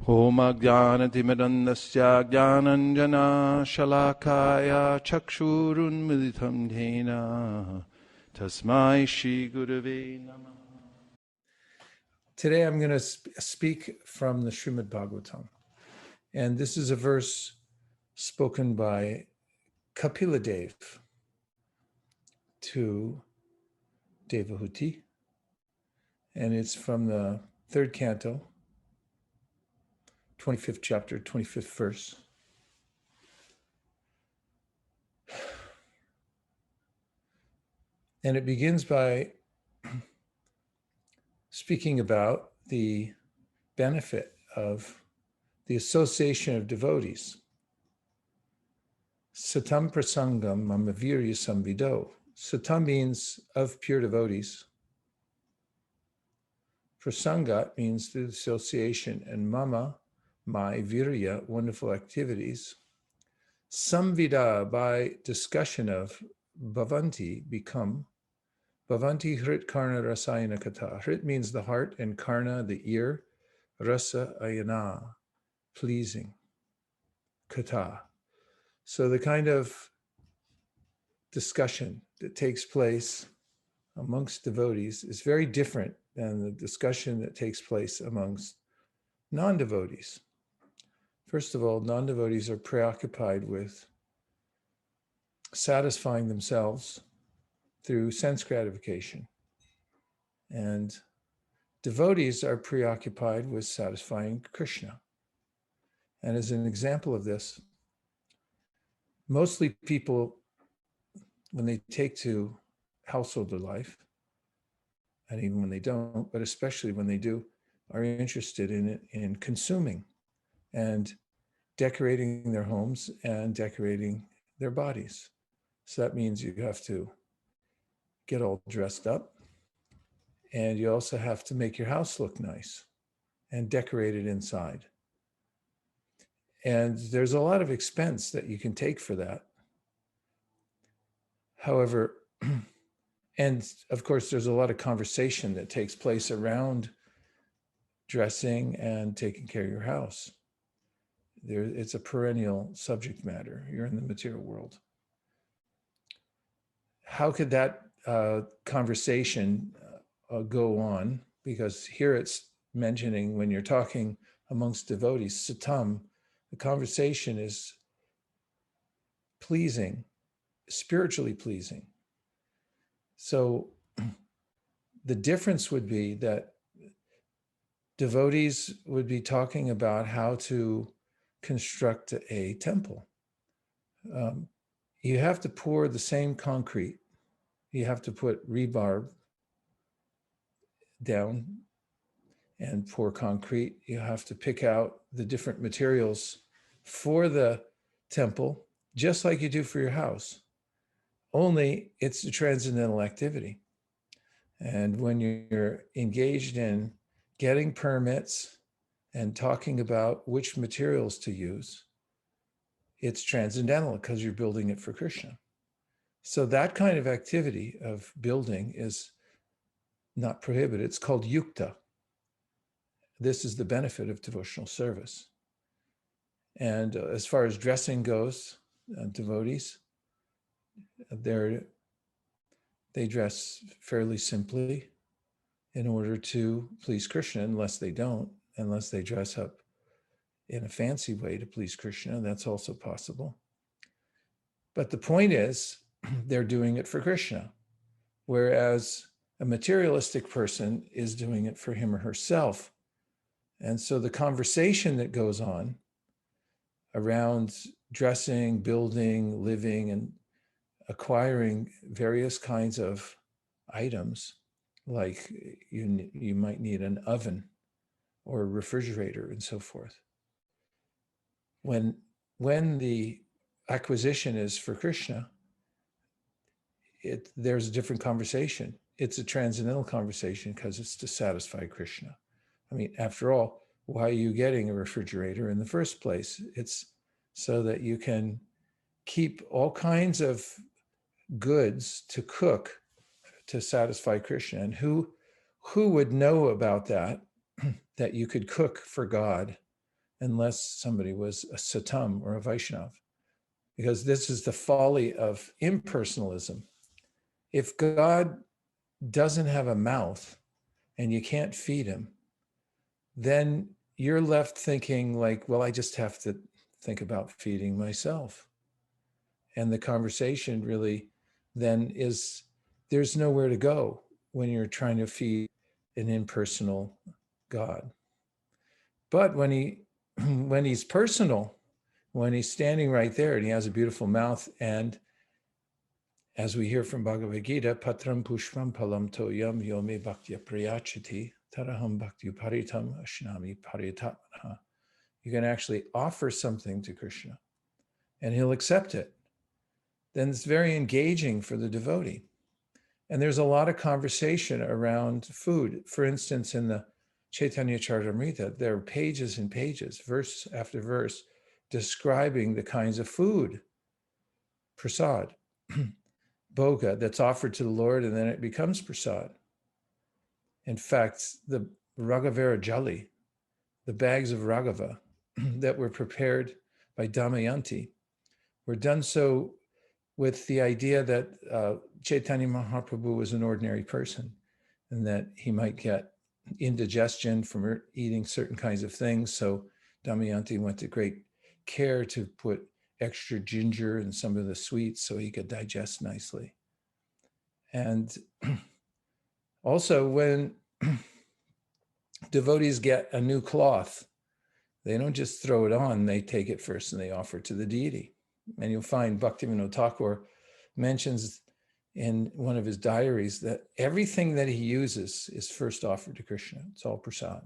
Om Ajnanatimirandasya Jnananjana Shalakaya Chakshurunmilitam Dhena Tasmai Shri Gurave Namah. Today I'm going to speak from the Srimad Bhagavatam. And this is a verse spoken by Kapila Dev to Devahuti. And it's from the 3rd canto, 25th chapter, 25th verse. And it begins by speaking about the benefit of the association of devotees. Satam prasangam mamavirya samvido. Satam means of pure devotees. Prasangat means the association, and mama, my, virya, wonderful activities. Samvida, by discussion of, bhavanti, become. Bhavanti hrit karna rasayana kata. Hrit means the heart, and karna, the ear. Rasa ayana, pleasing. Kata. So the kind of discussion that takes place amongst devotees is very different than the discussion that takes place amongst non-devotees. First of all, non-devotees are preoccupied with satisfying themselves through sense gratification. And devotees are preoccupied with satisfying Krishna. And as an example of this, mostly people, when they take to householder life, and even when they don't, but especially when they do, are interested in it, in consuming and decorating their homes and decorating their bodies. So that means you have to get all dressed up, and you also have to make your house look nice and decorate it inside. And there's a lot of expense that you can take for that. However, and of course, there's a lot of conversation that takes place around dressing and taking care of your house. It's a perennial subject matter. You're in the material world. How could that conversation go on? Because here it's mentioning when you're talking amongst devotees, satam, the conversation is pleasing, spiritually pleasing. So the difference would be that devotees would be talking about how to construct a temple. You have to pour the same concrete. You have to put rebar down and pour concrete. You have to pick out the different materials for the temple, just like you do for your house. Only it's a transcendental activity. And when you're engaged in getting permits and talking about which materials to use, it's transcendental because you're building it for Krishna. So that kind of activity of building is not prohibited. It's called yukta. This is the benefit of devotional service. And as far as dressing goes, devotees, they dress fairly simply in order to please Krishna, unless they dress up in a fancy way to please Krishna. That's also possible. But the point is, they're doing it for Krishna, whereas a materialistic person is doing it for him or herself. And so the conversation that goes on around dressing, building, living, and acquiring various kinds of items, like you might need an oven or a refrigerator and so forth. When the acquisition is for Krishna, there's a different conversation. It's a transcendental conversation because it's to satisfy Krishna. I mean, after all, why are you getting a refrigerator in the first place? It's so that you can keep all kinds of goods to cook to satisfy Krishna. And who would know about that, that you could cook for God unless somebody was a Satam or a Vaishnav, because this is the folly of impersonalism. If God doesn't have a mouth and you can't feed him, then you're left thinking like, well, I just have to think about feeding myself. And the conversation really then is, there's nowhere to go when you're trying to feed an impersonal God. But when he's personal, when he's standing right there and he has a beautiful mouth, and as we hear from Bhagavad Gita, patram pushpam palam toyam yome bhaktya priyachati taraham bhakti paritam ashnami paritatmana. You can actually offer something to Krishna and he'll accept it. Then it's very engaging for the devotee. And there's a lot of conversation around food. For instance, in the Chaitanya Charitamrita, there are pages and pages, verse after verse, describing the kinds of food, prasad, bhoga, that's offered to the Lord, and then it becomes prasad. In fact, the Raghavera Jali, the bags of Raghava that were prepared by Damayanti, were done so with the idea that Chaitanya Mahaprabhu was an ordinary person and that he might get indigestion from eating certain kinds of things. So Damayanti went to great care to put extra ginger in some of the sweets so he could digest nicely. And also when devotees get a new cloth, they don't just throw it on, they take it first and they offer it to the deity. And you'll find Bhaktivinoda Thakur mentions in one of his diaries that everything that he uses is first offered to Krishna. It's all prasad.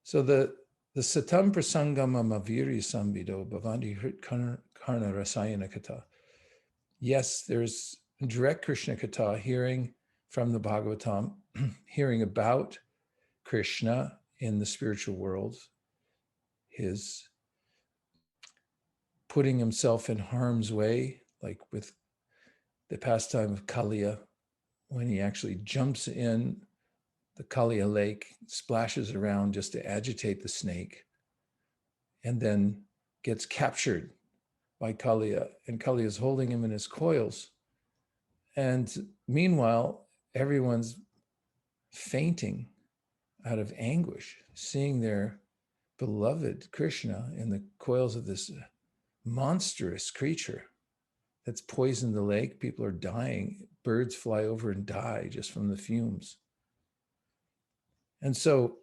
So the satam prasangama maviri samvido bhavandi hrit karna rasayana kata. Yes, there's direct Krishna kata, hearing from the Bhagavatam, hearing about Krishna in the spiritual world, his putting himself in harm's way, like with the pastime of Kaliya, when he actually jumps in the Kaliya lake, splashes around just to agitate the snake, and then gets captured by Kaliya, and Kaliya is holding him in his coils. And meanwhile, everyone's fainting out of anguish, seeing their beloved Krishna in the coils of this monstrous creature that's poisoned the lake. People are dying. Birds fly over and die just from the fumes. And so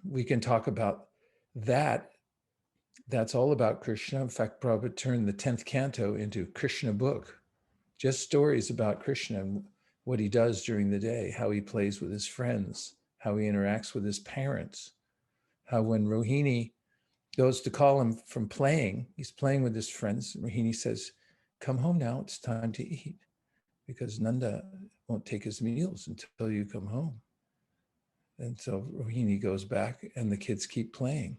we can talk about that. That's all about Krishna. In fact, Prabhupada turned the 10th canto into Krishna book, just stories about Krishna and what he does during the day, how he plays with his friends, how he interacts with his parents, how when Rohini goes to call him from playing, he's playing with his friends. Rohini says, come home now, it's time to eat, because Nanda won't take his meals until you come home. And so Rohini goes back and the kids keep playing.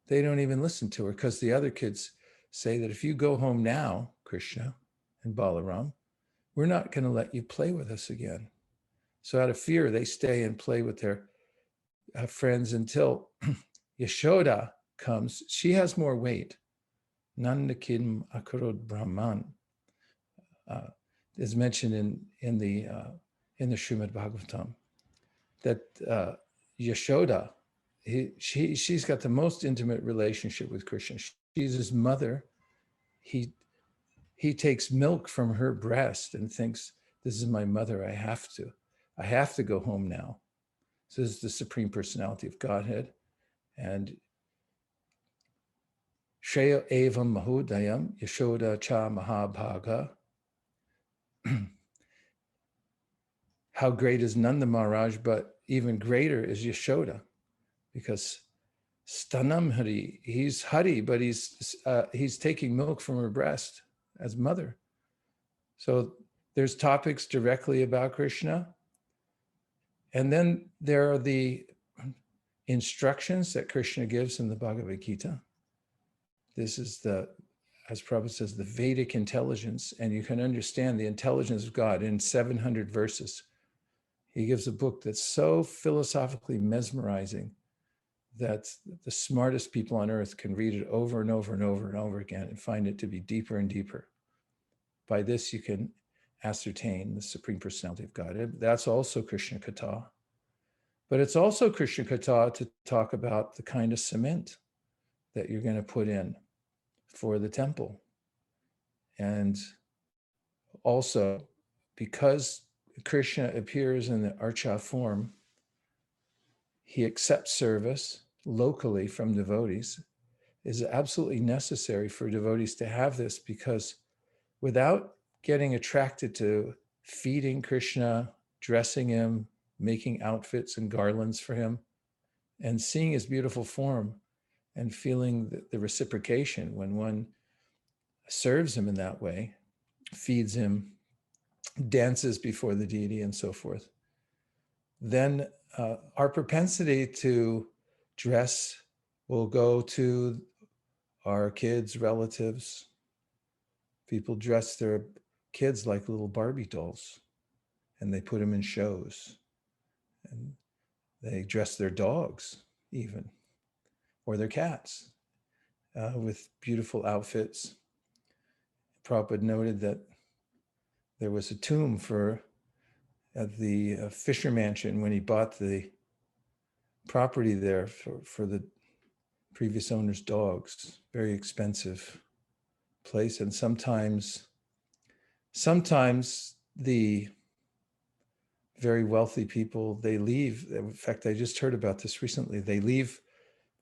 They don't even listen to her because the other kids say that if you go home now, Krishna and Balaram, we're not going to let you play with us again. So out of fear, they stay and play with their friends until Yashoda comes. She has more weight. Nandakim Akarod Brahman is mentioned in the Srimad Bhagavatam, that Yashoda, she's got the most intimate relationship with Krishna. She's his mother. He takes milk from her breast and thinks, this is my mother, I have to go home now. So this is the Supreme Personality of Godhead. And Shreya evam mahodayam Yashoda cha mahabhaga. How great is Nanda Maharaj, but even greater is Yashoda, because Stanam Hari, he's Hari, but he's taking milk from her breast as mother. So there's topics directly about Krishna. And then there are the instructions that Krishna gives in the Bhagavad Gita. This is as Prabhupada says, the Vedic intelligence, and you can understand the intelligence of God in 700 verses. He gives a book that's so philosophically mesmerizing that the smartest people on earth can read it over and over and over and over again and find it to be deeper and deeper. By this, you can ascertain the Supreme Personality of God. That's also Krishna Katha. But it's also Krishna Katha to talk about the kind of cement that you're going to put in for the temple. And also, because Krishna appears in the Archa form, he accepts service locally from devotees. Is absolutely necessary for devotees to have this, because without getting attracted to feeding Krishna, dressing him, making outfits and garlands for him, and seeing his beautiful form and feeling the reciprocation when one serves him in that way, feeds him, dances before the deity, and so forth, then our propensity to dress will go to our kids, relatives. People dress their kids like little Barbie dolls, and they put them in shows. And they dress their dogs even, or their cats, with beautiful outfits. Prabhupada noted that there was a tomb at the Fisher Mansion when he bought the property there for the previous owner's dogs. Very expensive place. And sometimes the very wealthy people, they leave. In fact, I just heard about this recently. They leave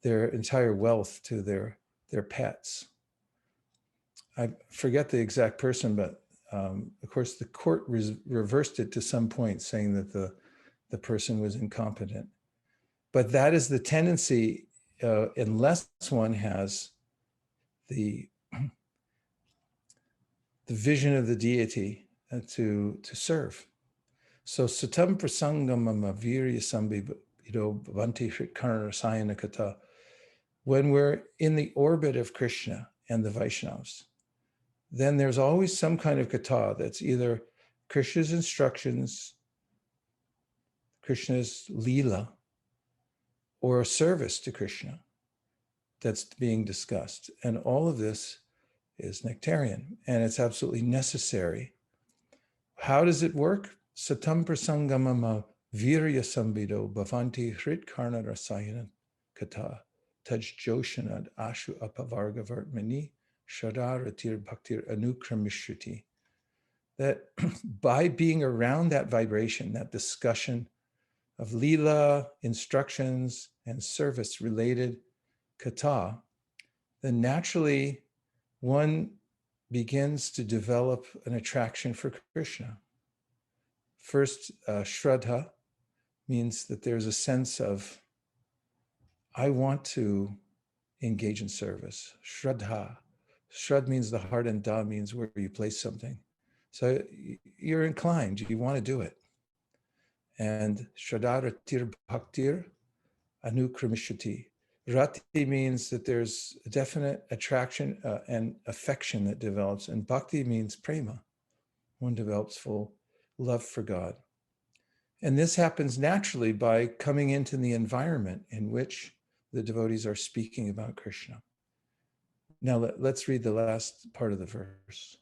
their entire wealth to their pets. I forget the exact person, but of course the court reversed it to some point, saying that the person was incompetent. But that is the tendency, unless one has the vision of the deity to serve. So satam prasangamam virya sambido bhavanti hritkarna rasayana kata. When we're in the orbit of Krishna and the Vaishnavas, then there's always some kind of kata that's either Krishna's instructions, Krishna's lila, or a service to Krishna that's being discussed. And all of this is nectarian, and it's absolutely necessary. How does it work? Satam prasangamama virya sambido bhavanti hritkarna rasayana kata taj joshanad ashu apavarga vartmani shadaratir bhaktir anukramishruti. That by being around that vibration, that discussion of lila, instructions, and service-related kata, then naturally one begins to develop an attraction for Krishna. First, shraddha means that there's a sense of, I want to engage in service. Shraddha. Shrad means the heart, and da means where you place something. So you're inclined, you want to do it. And shraddharatir bhaktir anukramishati. Rati means that there's a definite attraction and affection that develops, and bhakti means prema. One develops full love for God. And this happens naturally by coming into the environment in which the devotees are speaking about Krishna. Now let's read the last part of the verse.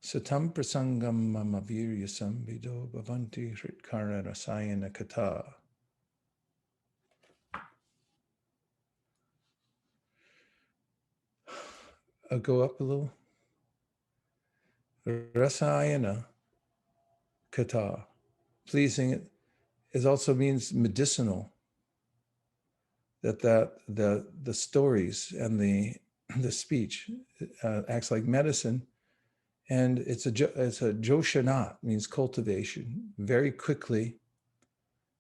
Satam prasangam mama virya sambido bhavanti hritkarna rasayana kata. I'll go up a little. Rasayana kata. Pleasing it also means medicinal. That the stories and the speech acts like medicine. And it's a joshanat, means cultivation. Very quickly,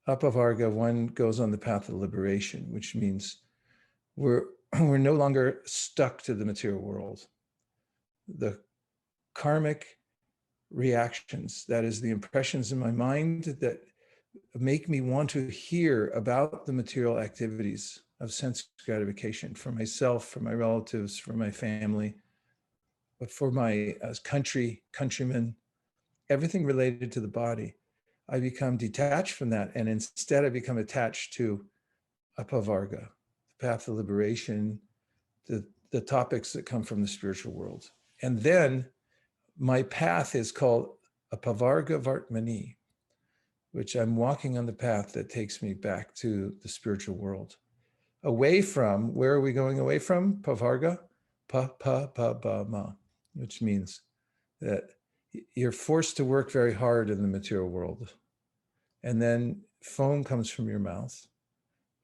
apavarga, one goes on the path of liberation, which means we're no longer stuck to the material world. The karmic reactions, that is the impressions in my mind that make me want to hear about the material activities of sense gratification for myself, for my relatives, for my family, but for my countrymen, everything related to the body, I become detached from that. And instead I become attached to apavarga, the path of liberation, the topics that come from the spiritual world. And then my path is called apavarga vartmani, which I'm walking on the path that takes me back to the spiritual world. Away from, where are we going away from? Pavarga? Pa-pa-pa-ba-ma, which means that you're forced to work very hard in the material world. And then foam comes from your mouth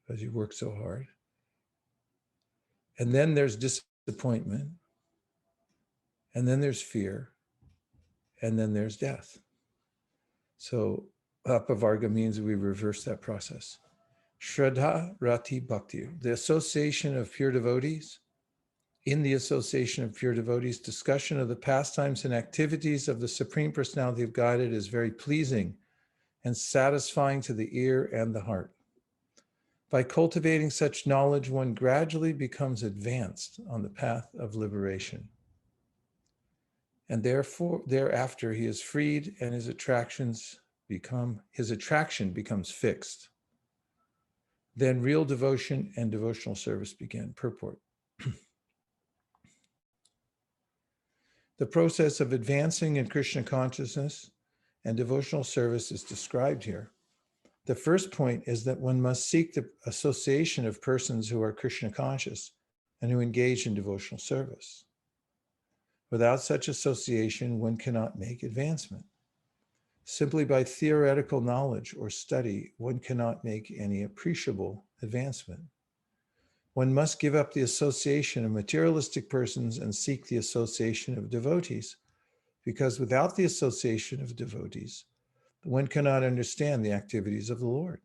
because you work so hard. And then there's disappointment. And then there's fear. And then there's death. So apavarga means we reverse that process. Shraddha, Rati, Bhakti, the association of pure devotees. In the association of pure devotees, discussion of the pastimes and activities of the Supreme Personality of Godhead is very pleasing and satisfying to the ear and the heart. By cultivating such knowledge, one gradually becomes advanced on the path of liberation. And therefore, thereafter, he is freed and his attraction becomes fixed. Then real devotion and devotional service begin. Purport. The process of advancing in Krishna consciousness and devotional service is described here. The first point is that one must seek the association of persons who are Krishna conscious and who engage in devotional service. Without such association, one cannot make advancement. Simply by theoretical knowledge or study, one cannot make any appreciable advancement. One must give up the association of materialistic persons and seek the association of devotees, because without the association of devotees, one cannot understand the activities of the Lord.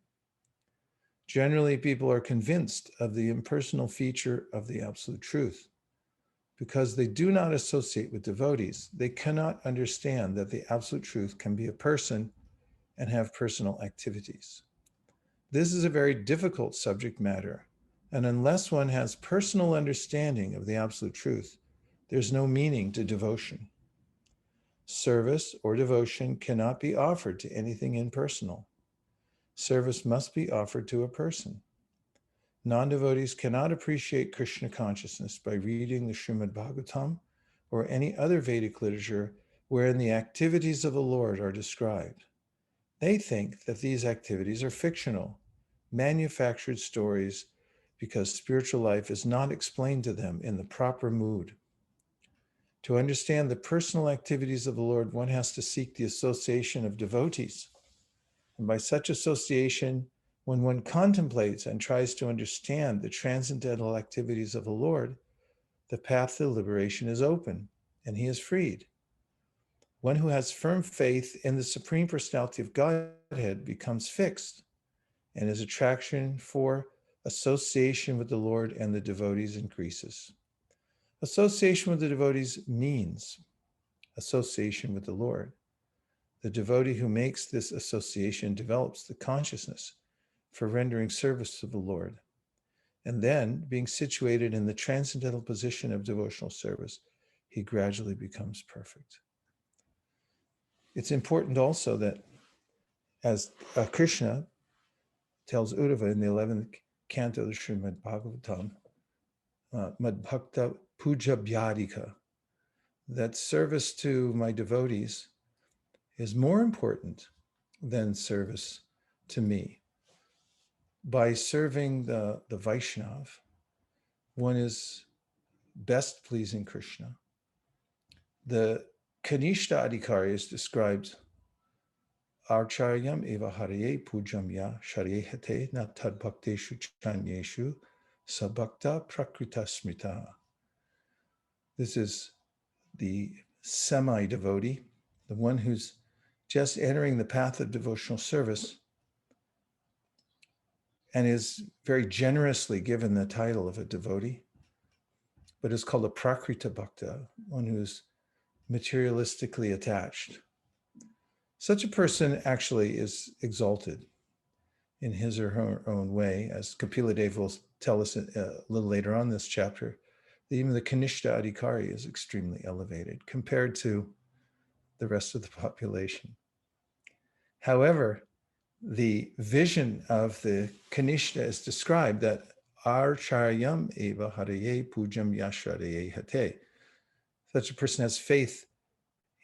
Generally, people are convinced of the impersonal feature of the absolute truth. Because they do not associate with devotees, they cannot understand that the absolute truth can be a person and have personal activities. This is a very difficult subject matter, and unless one has personal understanding of the absolute truth, there's no meaning to devotion. Service or devotion cannot be offered to anything impersonal. Service must be offered to a person. Non-devotees cannot appreciate Krishna consciousness by reading the Srimad Bhagavatam or any other Vedic literature wherein the activities of the Lord are described. They think that these activities are fictional, manufactured stories, because spiritual life is not explained to them in the proper mood. To understand the personal activities of the Lord, one has to seek the association of devotees. And by such association, when one contemplates and tries to understand the transcendental activities of the Lord, the path to liberation is open and he is freed. One who has firm faith in the Supreme Personality of Godhead becomes fixed, and his attraction for association with the Lord and the devotees increases. Association with the devotees means association with the Lord. The devotee who makes this association develops the consciousness for rendering service to the Lord. And then, being situated in the transcendental position of devotional service, he gradually becomes perfect. It's important also that, as Krishna tells Uddhava in the 11th canto of the Srimad Bhagavatam, Madbhakta Puja Bhyadika, that service to my devotees is more important than service to me. By serving the Vaishnav, one is best pleasing Krishna. The Kanishta Adhikari is described, Archaryam eva haraye pujamya sharyehate na tadbhakteshu chanyeshu sabhakta prakrita smrita. This is the semi-devotee, the one who's just entering the path of devotional service and is very generously given the title of a devotee, but is called a prakrita bhakta, one who's materialistically attached. Such a person actually is exalted in his or her own way, as Kapila Dev will tell us a little later on in this chapter. Even the Kanishta Adhikari is extremely elevated compared to the rest of the population. However, the vision of the Kanishta is described that Archaryam eva haraye pujam yashradaye hate. Such a person has faith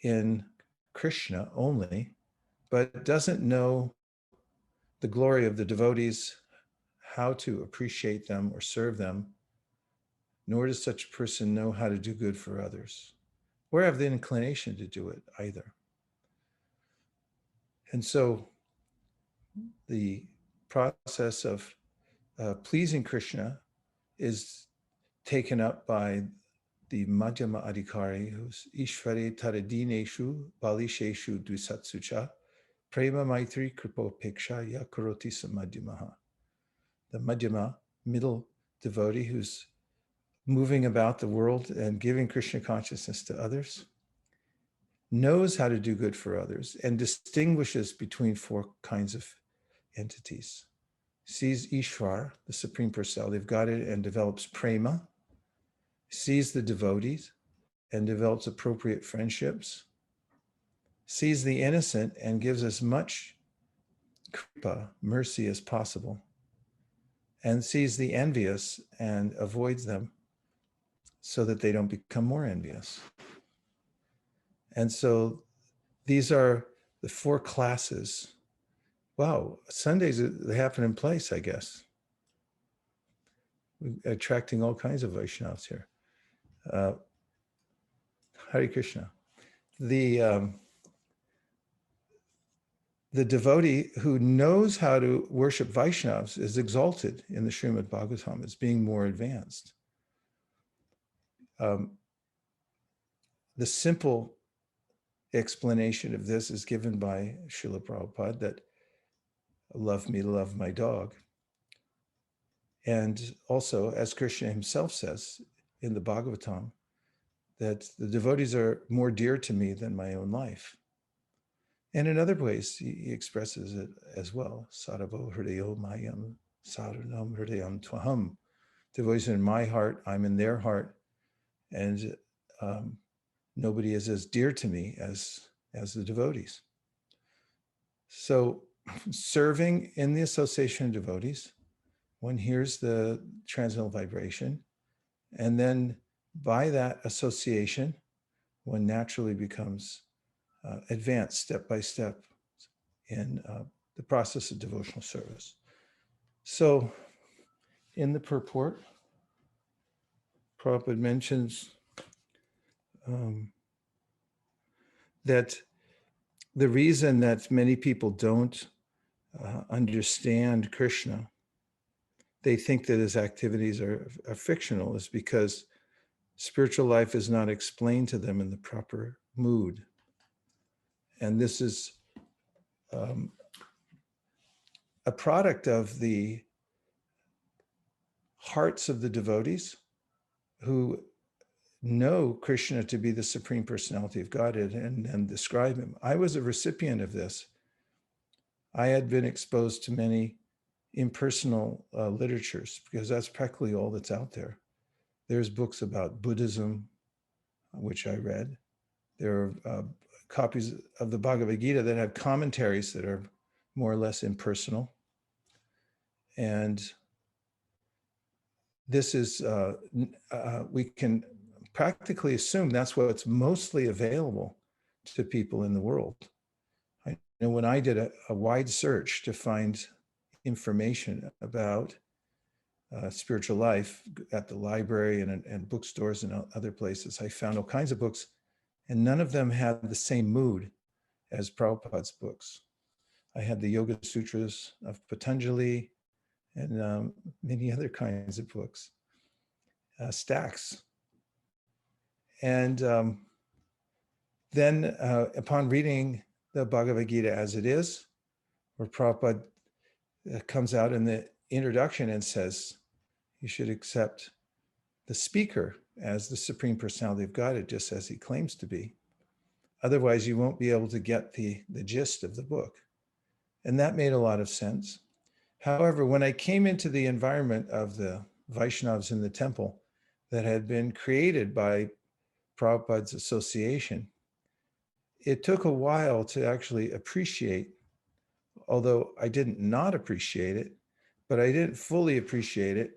in Krishna only, but doesn't know the glory of the devotees, how to appreciate them or serve them, nor does such a person know how to do good for others, or have the inclination to do it either. And so the process of pleasing Krishna is taken up by the Madhyama Adhikari, who's Ishvare Taradineshu Balisheshu Dvisatsucha Prema Maitri Kripopeksha Yakaroti Samadhyamaha. The Madhyama, middle devotee who's moving about the world and giving Krishna consciousness to others, knows how to do good for others and distinguishes between four kinds of entities. Sees Ishvar, the Supreme Personality of Godhead, and develops prema, sees the devotees and develops appropriate friendships, sees the innocent and gives as much kripa, mercy, as possible, and sees the envious and avoids them so that they don't become more envious. And so these are the four classes. Wow, Sundays, they happen in place, I guess. We're attracting all kinds of Vaishnavas here. Hare Krishna. The devotee who knows how to worship Vaishnavas is exalted in the Srimad Bhagavatam as being more advanced. The simple explanation of this is given by Srila Prabhupada, that love me, love my dog. And also, as Krishna himself says in the Bhagavatam, that the devotees are more dear to me than my own life. And in other ways, he expresses it as well. Saravo hridayo mayam, saranam hridayam twaham. Devotees are in my heart, I'm in their heart, and nobody is as dear to me as the devotees. So serving in the association of devotees, one hears the transcendental vibration, and then by that association, one naturally becomes advanced step by step in the process of devotional service. So in the purport, Prabhupada mentions that the reason that many people don't understand Krishna, they think that his activities are fictional, is because spiritual life is not explained to them in the proper mood. And this is a product of the hearts of the devotees who know Krishna to be the Supreme Personality of Godhead and describe him. I was a recipient of this. I had been exposed to many impersonal literatures, because that's practically all that's out there. There's books about Buddhism, which I read. There are copies of the Bhagavad Gita that have commentaries that are more or less impersonal. And this is, we can practically assume that's what's mostly available to people in the world. I know when I did a wide search to find information about spiritual life at the library and bookstores and other places, I found all kinds of books, and none of them had the same mood as Prabhupada's books. I had the Yoga Sutras of Patanjali and many other kinds of books, stacks. And then upon reading the Bhagavad Gita as it is, where Prabhupada comes out in the introduction and says, you should accept the speaker as the Supreme Personality of Godhead, just as he claims to be. Otherwise, you won't be able to get the gist of the book. And that made a lot of sense. However, when I came into the environment of the Vaishnavas in the temple that had been created by Prabhupada's association, it took a while to actually appreciate, although I didn't not appreciate it, but I didn't fully appreciate it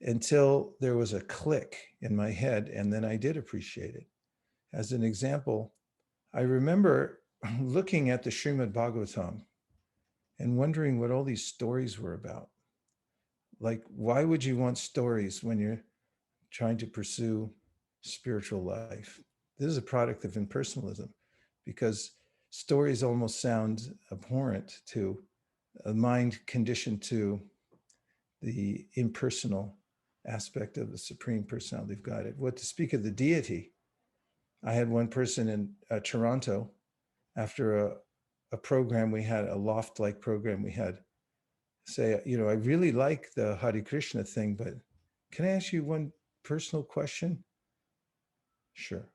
until there was a click in my head, and then I did appreciate it. As an example, I remember looking at the Srimad Bhagavatam and wondering what all these stories were about. Like, why would you want stories when you're trying to pursue spiritual life? This is a product of impersonalism, because stories almost sound abhorrent to a mind conditioned to the impersonal aspect of the Supreme Personality of Godhead. What to speak of the deity? I had one person in Toronto, after a program we had, a loft-like program we had, say, I really like the Hare Krishna thing, but can I ask you one personal question? Sure.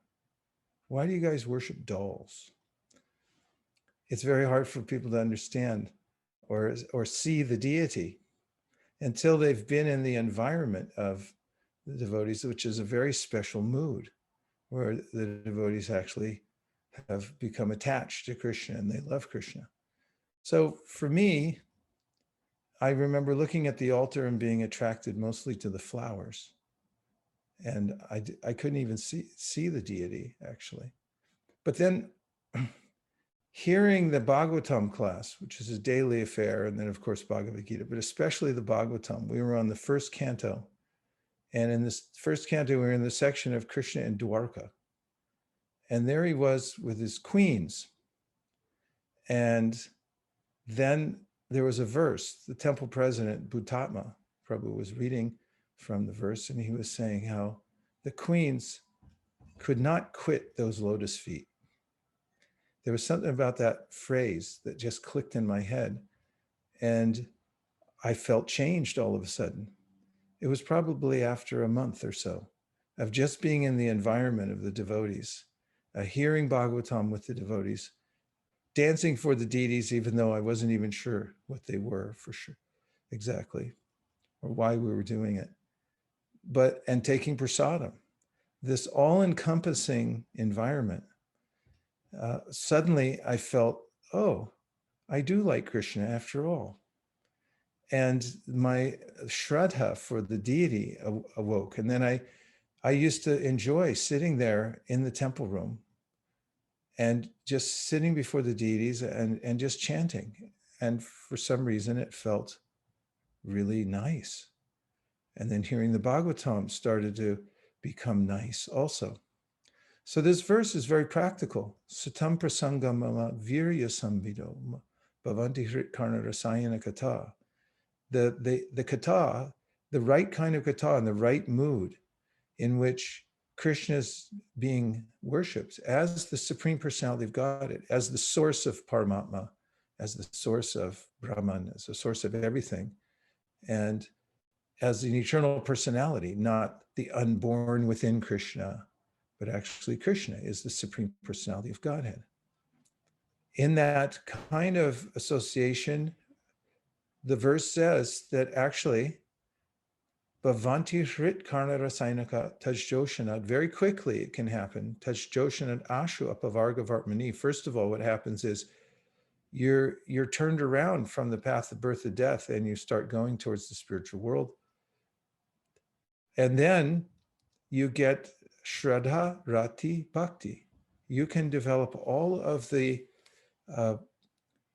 Why do you guys worship dolls? It's very hard for people to understand or see the deity until they've been in the environment of the devotees, which is a very special mood, where the devotees actually have become attached to Krishna and they love Krishna. So for me, I remember looking at the altar and being attracted mostly to the flowers. And I couldn't even see the deity, actually. But then hearing the Bhagavatam class, which is a daily affair, and then, of course, Bhagavad Gita, but especially the Bhagavatam, we were on the first canto. And in this first canto, we were in the section of Krishna in Dwarka. And there he was with his queens. And then there was a verse. The temple president, Bhutatma Prabhu, was reading from the verse, and he was saying how the queens could not quit those lotus feet. There was something about that phrase that just clicked in my head, and I felt changed all of a sudden. It was probably after a month or so of just being in the environment of the devotees, hearing Bhagavatam with the devotees, dancing for the deities, even though I wasn't even sure what they were for sure, exactly, or why we were doing it. And taking prasadam, this all-encompassing environment. Suddenly I felt, oh, I do like Krishna after all. And my shraddha for the deity awoke. And then I used to enjoy sitting there in the temple room and just sitting before the deities and just chanting. And for some reason, it felt really nice. And then hearing the Bhagavatam started to become nice also. So this verse is very practical. Satam prasanga mama virya samvido bhavanti hrit karna rasayana kata. The kata, the right kind of kata and the right mood in which Krishna is being worshipped as the Supreme Personality of Godhead, as the source of Paramatma, as the source of Brahman, as the source of everything, and as an eternal personality, not the unborn within Krishna, but actually Krishna is the Supreme Personality of Godhead. In that kind of association, the verse says that actually, Bhavanti hrit karna rasayanaka tajjoshanad, very quickly it can happen. Tajjoshanad ashu apavarga vartmani. First of all, what happens is you're turned around from the path of birth and death and you start going towards the spiritual world. And then you get Shraddha, Rati, Bhakti. You can develop all of the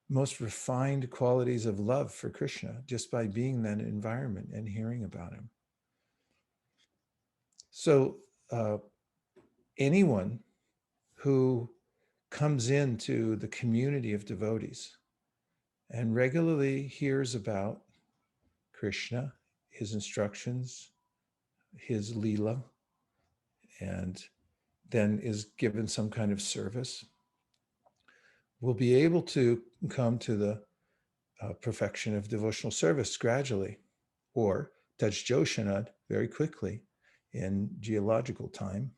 most refined qualities of love for Krishna just by being in that environment and hearing about him. So anyone who comes into the community of devotees and regularly hears about Krishna, his instructions, his Leela, and then is given some kind of service, will be able to come to the perfection of devotional service gradually, or Tajjoshanad very quickly in geological time.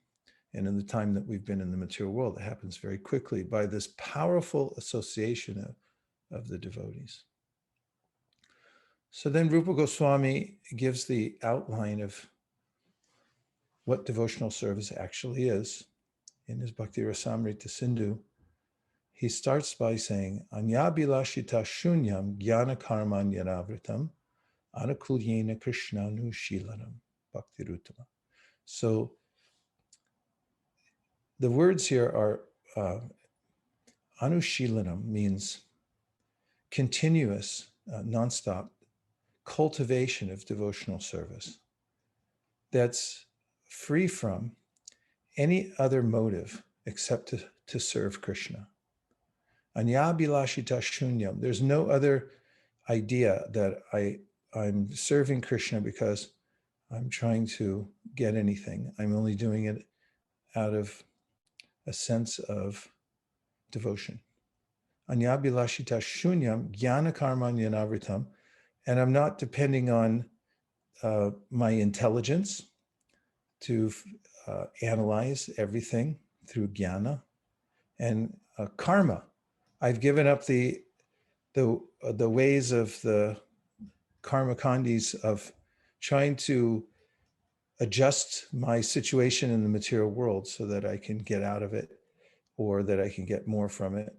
And in the time that we've been in the material world, it happens very quickly by this powerful association of the devotees. So then Rupa Goswami gives the outline of what devotional service actually is in his Bhakti Rasamrita Sindhu. he starts by saying, Anyabilashita shunyam jnana karman yanavritam anukulyena krishnanu shilanam bhaktirutama. So the words here are anushilanam means continuous, nonstop cultivation of devotional service that's free from any other motive except to serve Krishna. Anyabilashita shunyam. There's no other idea that I'm serving Krishna because I'm trying to get anything. I'm only doing it out of a sense of devotion. Anyabilashita shunyam jnana karman yanavritam. And I'm not depending on my intelligence to analyze everything through jnana and karma. I've given up the ways of the karma kandis of trying to adjust my situation in the material world so that I can get out of it or that I can get more from it.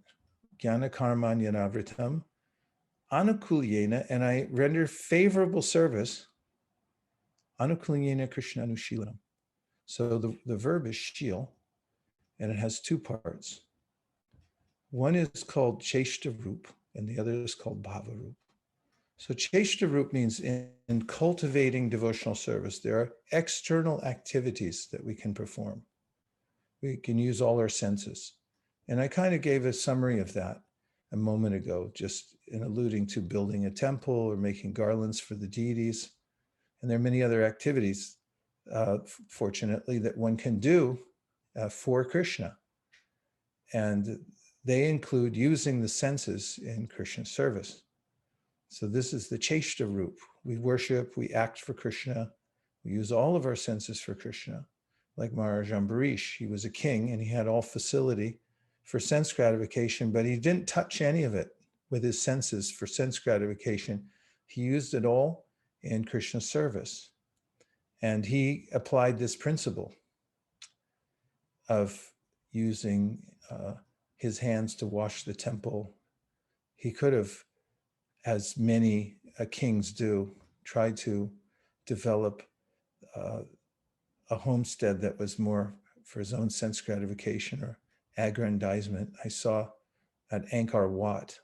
Jnana karman yanavritam anukulyena, and I render favorable service. Anukulyena krishnanu shilanam. So the verb is shil, and it has two parts. One is called cheshtarup, and the other is called bhavarup. So cheshtarup means in cultivating devotional service, there are external activities that we can perform. We can use all our senses. And I kind of gave a summary of that a moment ago, just in alluding to building a temple or making garlands for the deities. And there are many other activities, fortunately, that one can do for Krishna. And they include using the senses in Krishna's service. So this is the cheshtarup. We worship, we act for Krishna. We use all of our senses for Krishna. Like Maharaj Ambarish, he was a king and he had all facility for sense gratification, but he didn't touch any of it with his senses for sense gratification. He used it all in Krishna's service. And he applied this principle of using his hands to wash the temple. He could have, as many kings do, tried to develop a homestead that was more for his own sense gratification or aggrandizement. I saw at Angkor Wat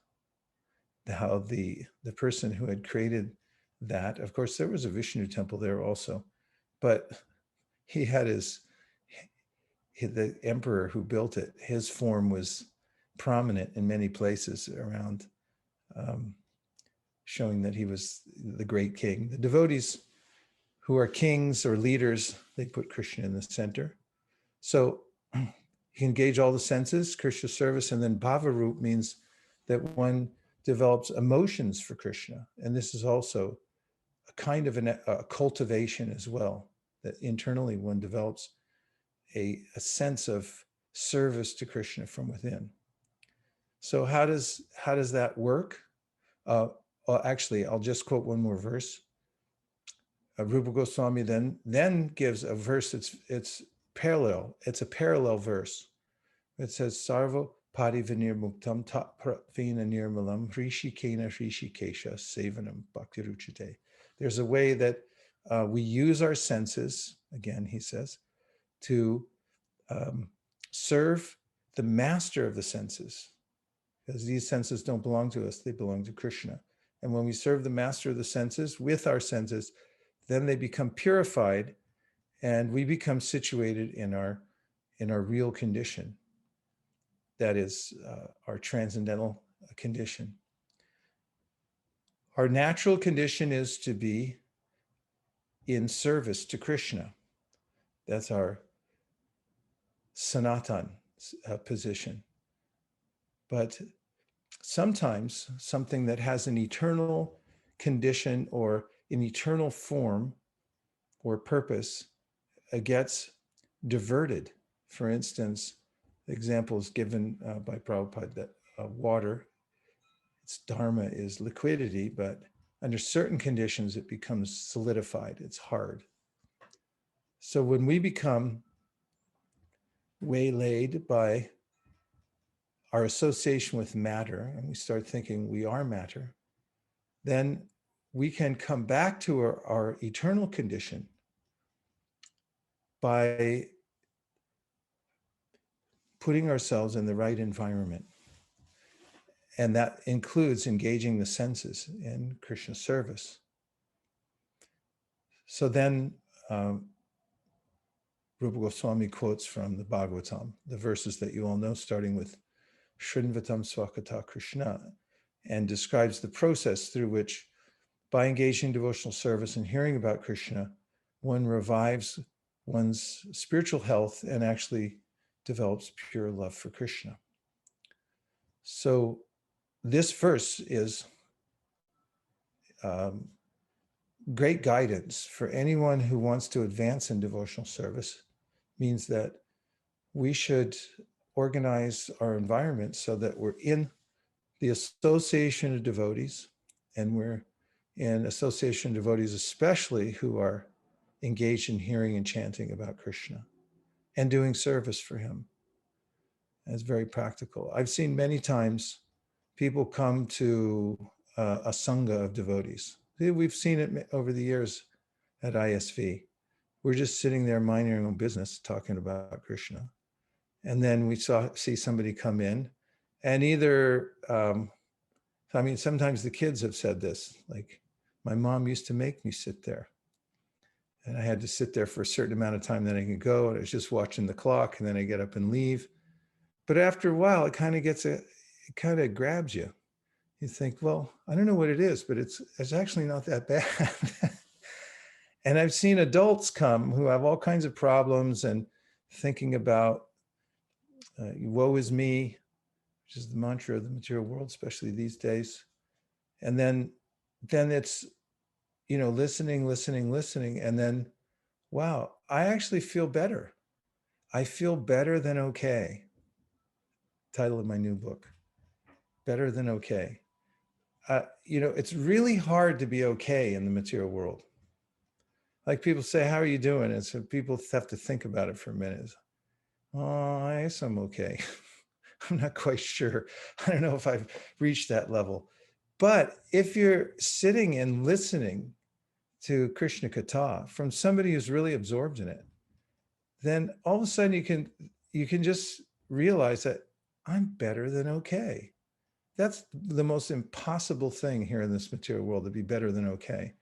how the person who had created that, of course, there was a Vishnu temple there also, but he had the emperor who built it, his form was prominent in many places around, showing that he was the great king. The devotees who are kings or leaders, they put Krishna in the center. So you can engage all the senses, Krishna service, and then bhavarup means that one develops emotions for Krishna. And this is also a kind of a cultivation as well, that internally one develops a sense of service to Krishna from within. So how does that work? Actually, I'll just quote one more verse. Rupa Goswami then gives a verse it's parallel. It's a parallel verse. It says, Sarva padi vinir muktam tat pratvina nirmalam hrishikena hrishikesha sevanam bhaktiruchate. There's a way that we use our senses, again, he says, to serve the master of the senses, because these senses don't belong to us, they belong to Krishna. And when we serve the master of the senses with our senses, then they become purified and we become situated in our real condition. That is our transcendental condition. Our natural condition is to be in service to Krishna. That's our Sanatan position. But sometimes something that has an eternal condition or an eternal form or purpose gets diverted. For instance, the example is given by Prabhupada that water, its dharma is liquidity, but under certain conditions it becomes solidified, it's hard. So when we become waylaid by our association with matter, and we start thinking we are matter, then we can come back to our eternal condition by putting ourselves in the right environment. And that includes engaging the senses in Krishna service. So then Rupa Goswami quotes from the Bhagavatam, the verses that you all know, starting with Shrinvatam Swakata Krishna, and describes the process through which, by engaging in devotional service and hearing about Krishna, one revives one's spiritual health and actually develops pure love for Krishna. So this verse is great guidance for anyone who wants to advance in devotional service. Means that we should organize our environment so that we're in the association of devotees, and we're in association of devotees especially who are engaged in hearing and chanting about Krishna and doing service for him. It's very practical. I've seen many times people come to a sangha of devotees. We've seen it over the years at ISV. We're just sitting there minding our own business, talking about Krishna. And then we see somebody come in, and either, sometimes the kids have said this, like, my mom used to make me sit there. And I had to sit there for a certain amount of time, then I could go, and I was just watching the clock, and then I get up and leave. But after a while, it kind of grabs you. You think, well, I don't know what it is, but it's actually not that bad. And I've seen adults come who have all kinds of problems and thinking about woe is me, which is the mantra of the material world, especially these days. And then it's, listening. And then, wow, I actually feel better. I feel better than okay. Title of my new book, Better Than Okay. It's really hard to be okay in the material world. Like people say, how are you doing? And so people have to think about it for a minute. Oh, I guess I'm okay. I'm not quite sure. I don't know if I've reached that level. But if you're sitting and listening to Krishna Katha from somebody who's really absorbed in it, then all of a sudden you can just realize that I'm better than okay. That's the most impossible thing here in this material world, to be better than okay.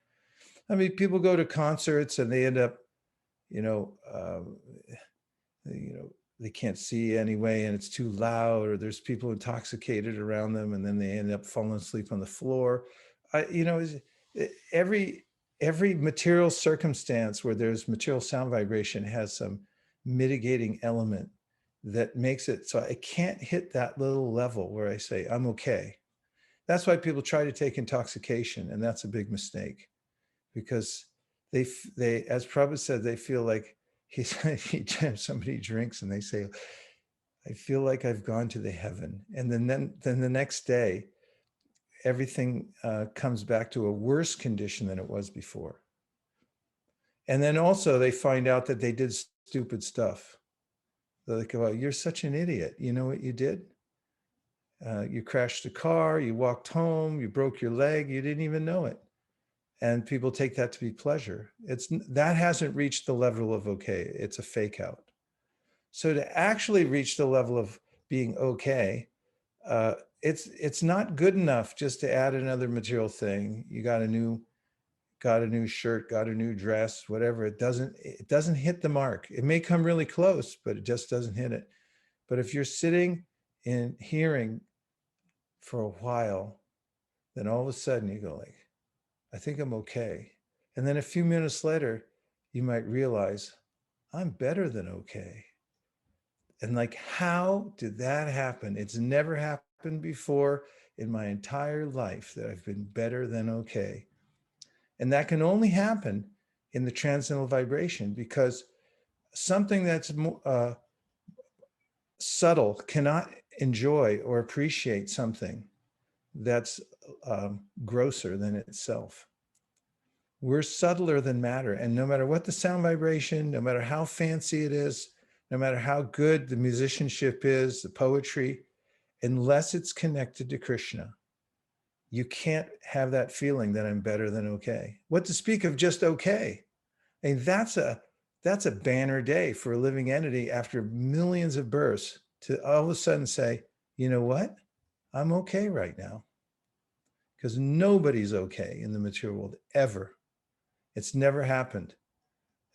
I mean, people go to concerts and they end up, they can't see anyway, and it's too loud, or there's people intoxicated around them, and then they end up falling asleep on the floor. Every material circumstance where there's material sound vibration has some mitigating element that makes it so I can't hit that little level where I say, I'm okay. That's why people try to take intoxication, and that's a big mistake, because they as Prabhupada said, they feel like somebody drinks and they say, I feel like I've gone to the heaven. And then the next day, everything comes back to a worse condition than it was before. And then also they find out that they did stupid stuff. They're like, well, you're such an idiot. You know what you did? You crashed a car, you walked home, you broke your leg, you didn't even know it. And people take that to be pleasure. That hasn't reached the level of okay. It's a fake out. So to actually reach the level of being okay, it's not good enough just to add another material thing. You got a new shirt, got a new dress, whatever. It doesn't hit the mark. It may come really close, but it just doesn't hit it. But if you're sitting and hearing for a while, then all of a sudden you go like, I think I'm okay. And then a few minutes later, you might realize I'm better than okay. And like, how did that happen? It's never happened before in my entire life that I've been better than okay. And that can only happen in the transcendental vibration, because something that's subtle cannot enjoy or appreciate something that's grosser than itself. We're subtler than matter. And no matter what the sound vibration, no matter how fancy it is, no matter how good the musicianship is, the poetry, unless it's connected to Krishna, you can't have that feeling that I'm better than okay. What to speak of just okay? And that's a banner day for a living entity after millions of births to all of a sudden say, you know what? I'm okay right now. Because nobody's okay in the material world ever. It's never happened.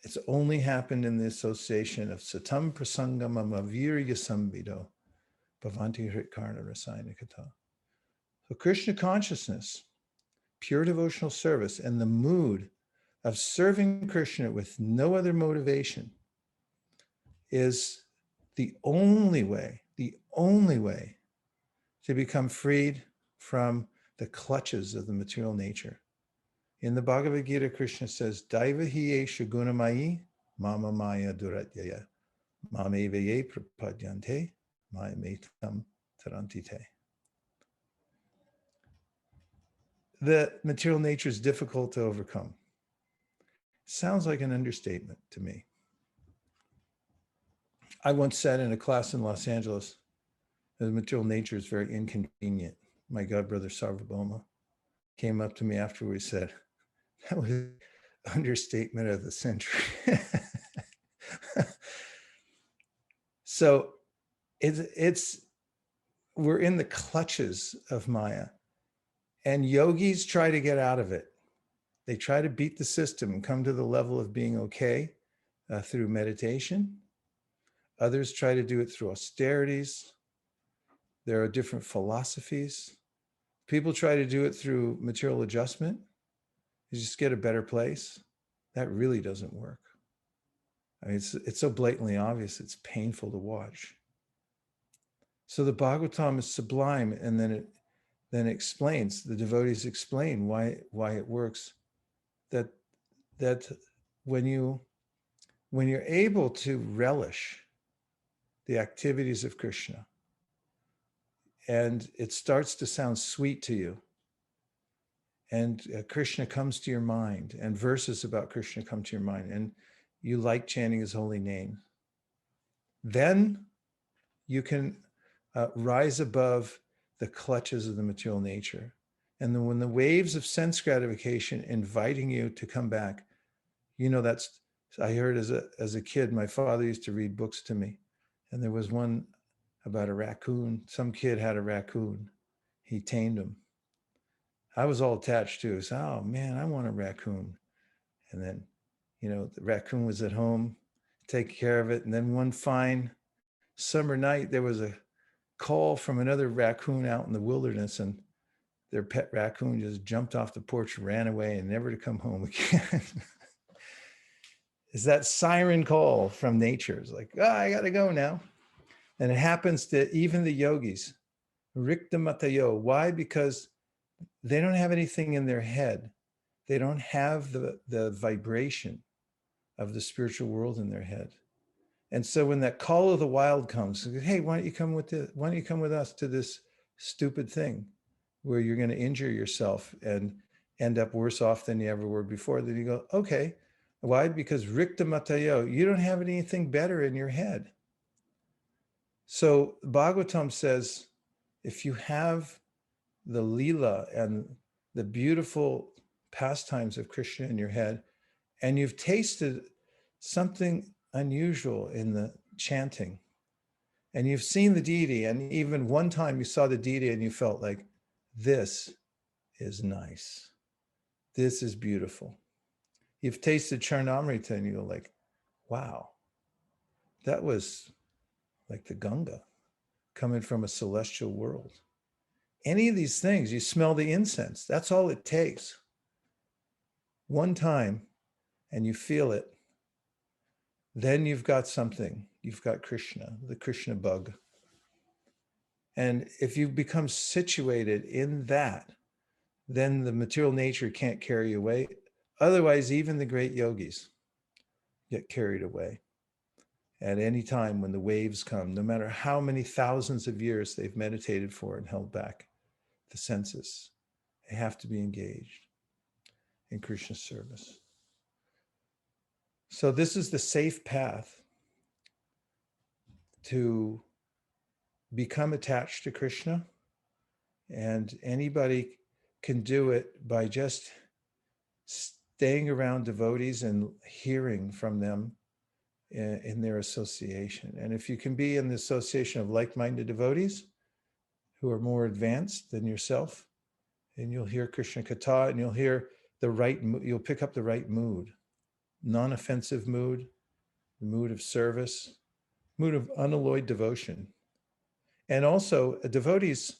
It's only happened in the association of satam prasangamam avirya sambido bhavanti hritkarna rasayana kata. So Krishna consciousness, pure devotional service, and the mood of serving Krishna with no other motivation is the only way to become freed from the clutches of the material nature. In the Bhagavad Gita, Krishna says, Daiva hiye shagunamayi mama maya duratyaya mameveye prapadyante mayametam tarantite. The material nature is difficult to overcome. Sounds like an understatement to me. I once said in a class in Los Angeles, the material nature is very inconvenient. My godbrother Sarvabhauma came up to me afterwards and said, that was an understatement of the century. So we're in the clutches of Maya, and yogis try to get out of it. They try to beat the system and come to the level of being okay through meditation. Others try to do it through austerities. There are different philosophies. People try to do it through material adjustment. You just get a better place. That really doesn't work. I mean, it's so blatantly obvious, it's painful to watch. So the Bhagavatam is sublime, and then it explains, the devotees explain why it works. That when you're able to relish the activities of Krishna, and it starts to sound sweet to you, and Krishna comes to your mind, and verses about Krishna come to your mind, and you like chanting his holy name, then you can rise above the clutches of the material nature. And then when the waves of sense gratification inviting you to come back, that's, I heard as a kid, my father used to read books to me. And there was one about a raccoon. Some kid had a raccoon. He tamed him. I was all attached to it. So, oh man, I want a raccoon. And then, the raccoon was at home, take care of it. And then one fine summer night, there was a call from another raccoon out in the wilderness, and their pet raccoon just jumped off the porch, ran away, and never to come home again. It's that siren call from nature. It's like, I got to go now. And it happens to even the yogis. Rikta matayo. Why? Because they don't have anything in their head. They don't have the vibration of the spiritual world in their head. And so when that call of the wild comes, hey, why don't you come with us to this stupid thing where you're going to injure yourself and end up worse off than you ever were before? Then you go, okay. Why? Because Rikta Matayo, you don't have anything better in your head. So Bhagavatam says, if you have the Leela and the beautiful pastimes of Krishna in your head, and you've tasted something unusual in the chanting, and you've seen the deity, and even one time you saw the deity and you felt like, this is nice. This is beautiful. You've tasted Charnamrita and you go like, wow, that was like the Ganga coming from a celestial world. Any of these things, you smell the incense. That's all it takes. One time and you feel it. Then you've got something. You've got Krishna, the Krishna bug. And if you become situated in that, then the material nature can't carry you away. Otherwise, even the great yogis get carried away at any time when the waves come, no matter how many thousands of years they've meditated for and held back the senses. They have to be engaged in Krishna's service. So this is the safe path to become attached to Krishna. And anybody can do it by just staying around devotees and hearing from them in their association. And if you can be in the association of like-minded devotees who are more advanced than yourself, and you'll hear Krishna Katha, and you'll hear you'll pick up the right mood, non-offensive mood, the mood of service, mood of unalloyed devotion. And also devotees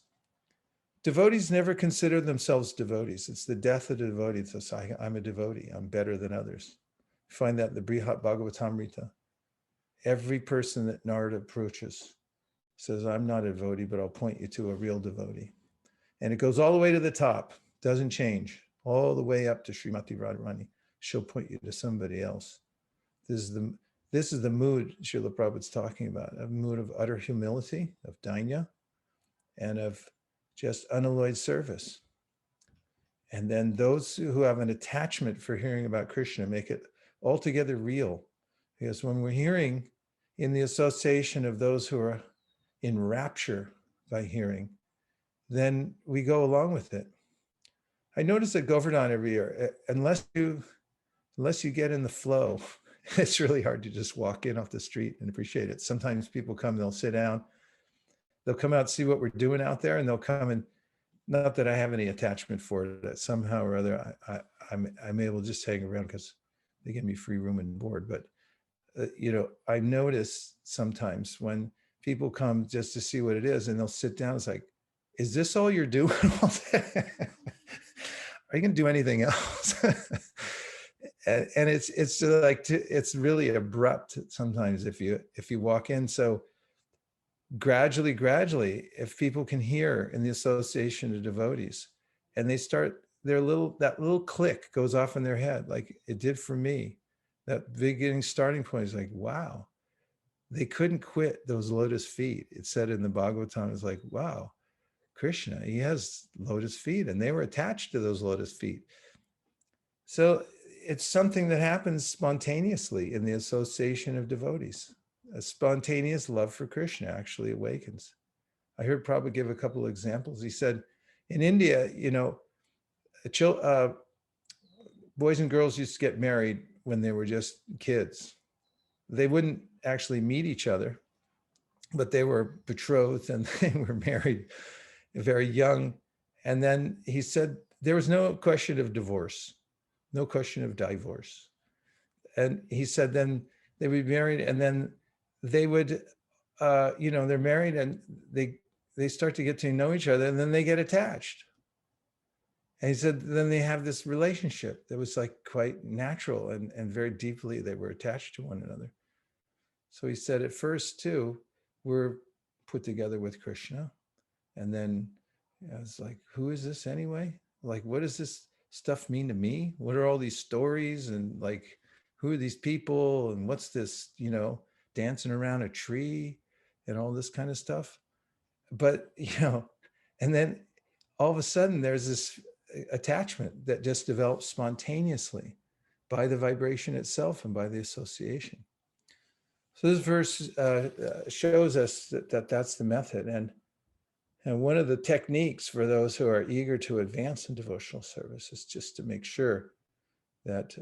never consider themselves devotees. It's the death of the devotee. It's I'm a devotee. I'm better than others. You find that in the Brihat Bhagavatamrita. Every person that Narada approaches says, I'm not a devotee, but I'll point you to a real devotee. And it goes all the way to the top, doesn't change, all the way up to Srimati Radharani. She'll point you to somebody else. This is the mood Srila Prabhupada's talking about, a mood of utter humility, of dainya, and of just unalloyed service. And then those who have an attachment for hearing about Krishna make it altogether real. Because when we're hearing in the association of those who are in rapture by hearing, then we go along with it. I notice at Govardhan every year, unless you get in the flow, it's really hard to just walk in off the street and appreciate it. Sometimes people come, they'll sit down, they'll come out, see what we're doing out there, and they'll come and, not that I have any attachment for it, that somehow or other I'm able to just hang around because they give me free room and board. But I notice sometimes when people come just to see what it is, and they'll sit down, it's like, is this all you're doing all day? Are you going to do anything else? And it's like, it's really abrupt sometimes if you walk in. So gradually, if people can hear in the association of devotees, and they start that little click goes off in their head, like it did for me. That beginning starting point is like, wow, they couldn't quit those lotus feet. It said in the Bhagavatam, it's like, wow, Krishna, he has lotus feet, and they were attached to those lotus feet. So it's something that happens spontaneously in the association of devotees. A spontaneous love for Krishna actually awakens. I heard Prabhupada give a couple of examples. He said, in India, boys and girls used to get married when they were just kids. They wouldn't actually meet each other, but they were betrothed and they were married very young. And then he said there was no question of divorce, no question of divorce. And he said then they would be married, and then they would, they're married and they start to get to know each other, and then they get attached. And he said then they have this relationship that was like quite natural, and very deeply they were attached to one another. So he said at first too, we're put together with Krishna. And then I was like, who is this anyway? Like, what does this stuff mean to me? What are all these stories? And like, who are these people? And what's this, dancing around a tree and all this kind of stuff? But, and then all of a sudden there's this attachment that just develops spontaneously by the vibration itself and by the association. So this verse shows us that that's the method. And one of the techniques for those who are eager to advance in devotional service is just to make sure that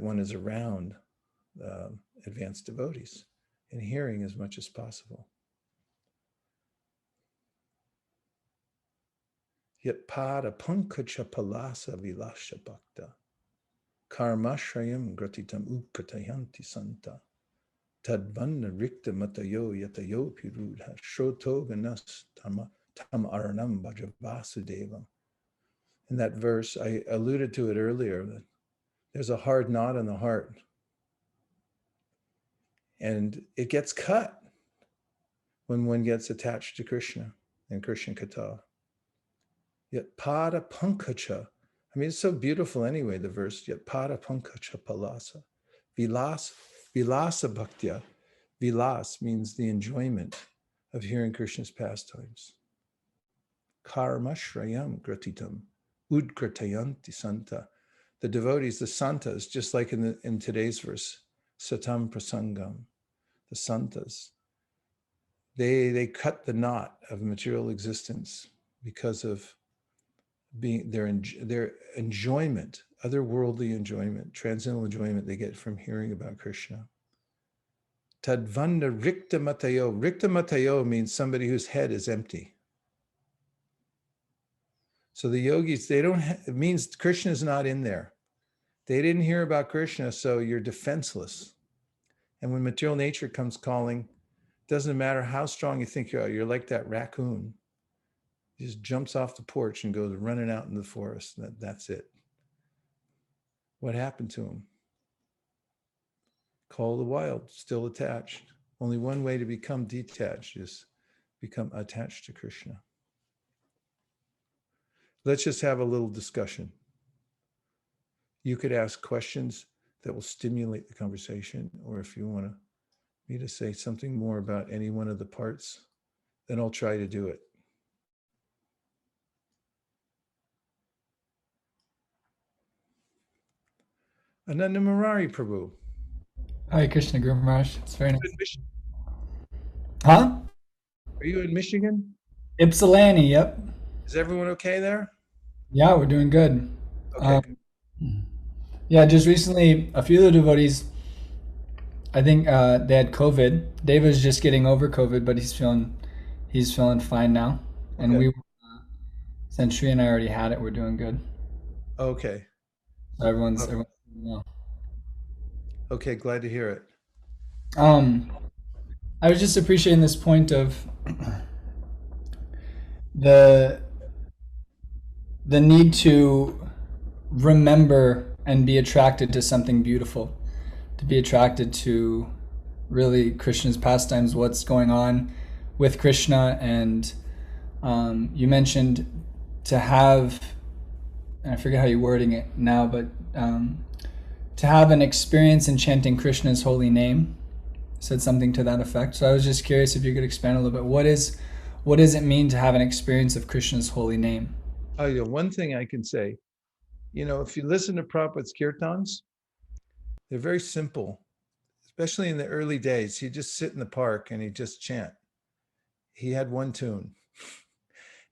one is around advanced devotees and hearing as much as possible. Yat pada pankacha palasa vilasha bhakta karmashrayam gratitam ukatayanti santa tadvanna rikta matayo yatayo pirudha shroto ganas tam aranam bhajavasudevam. In that verse, I alluded to it earlier, that there's a hard knot in the heart, and it gets cut when one gets attached to Krishna and Krishna Katha. Yat pada pankacha. I mean, it's so beautiful anyway, the verse, yat pada pankacha palasa. Vilasa bhaktya. Vilas means the enjoyment of hearing Krishna's pastimes. Karmashrayam gratitam. Udkratayanti santa. The devotees, the santas, just like in today's verse, satam prasangam. the santas. They cut the knot of material existence because of being their enjoyment, otherworldly enjoyment, transcendental enjoyment they get from hearing about Krishna. Tadvanda rikta matayo. Rikta matayo means somebody whose head is empty. So the yogis, they don't, it means Krishna is not in there. They didn't hear about Krishna, so you're defenseless. And when material nature comes calling, doesn't matter how strong you think you are, you're like that raccoon. He just jumps off the porch and goes running out in the forest. That's it. What happened to him? Call the wild, still attached. Only one way to become detached is become attached to Krishna. Let's just have a little discussion. You could ask questions that will stimulate the conversation, or if you want me to say something more about any one of the parts, then I'll try to do it. Ananda Murari Prabhu. Hi, Krishna Guru Maharaj. It's very nice. Huh? Are you in Michigan? Ypsilanti, yep. Is everyone okay there? Yeah, we're doing good. Okay. Yeah, just recently, a few of the devotees, I think they had COVID. Deva's just getting over COVID, but he's feeling fine now. And Okay. Since Shri and I already had it, we're doing good. Okay. So everyone's doing well. Okay, glad to hear it. I was just appreciating this point of the need to remember and be attracted to something beautiful, to be attracted to really Krishna's pastimes, what's going on with Krishna. And you mentioned to have, and I forget how you're wording it now, but to have an experience in chanting Krishna's holy name, said something to that effect. So I was just curious if you could expand a little bit. What does it mean to have an experience of Krishna's holy name? Oh, yeah. One thing I can say, if you listen to Prabhupada's kirtans, they're very simple, especially in the early days. He'd just sit in the park and he'd just chant. He had one tune.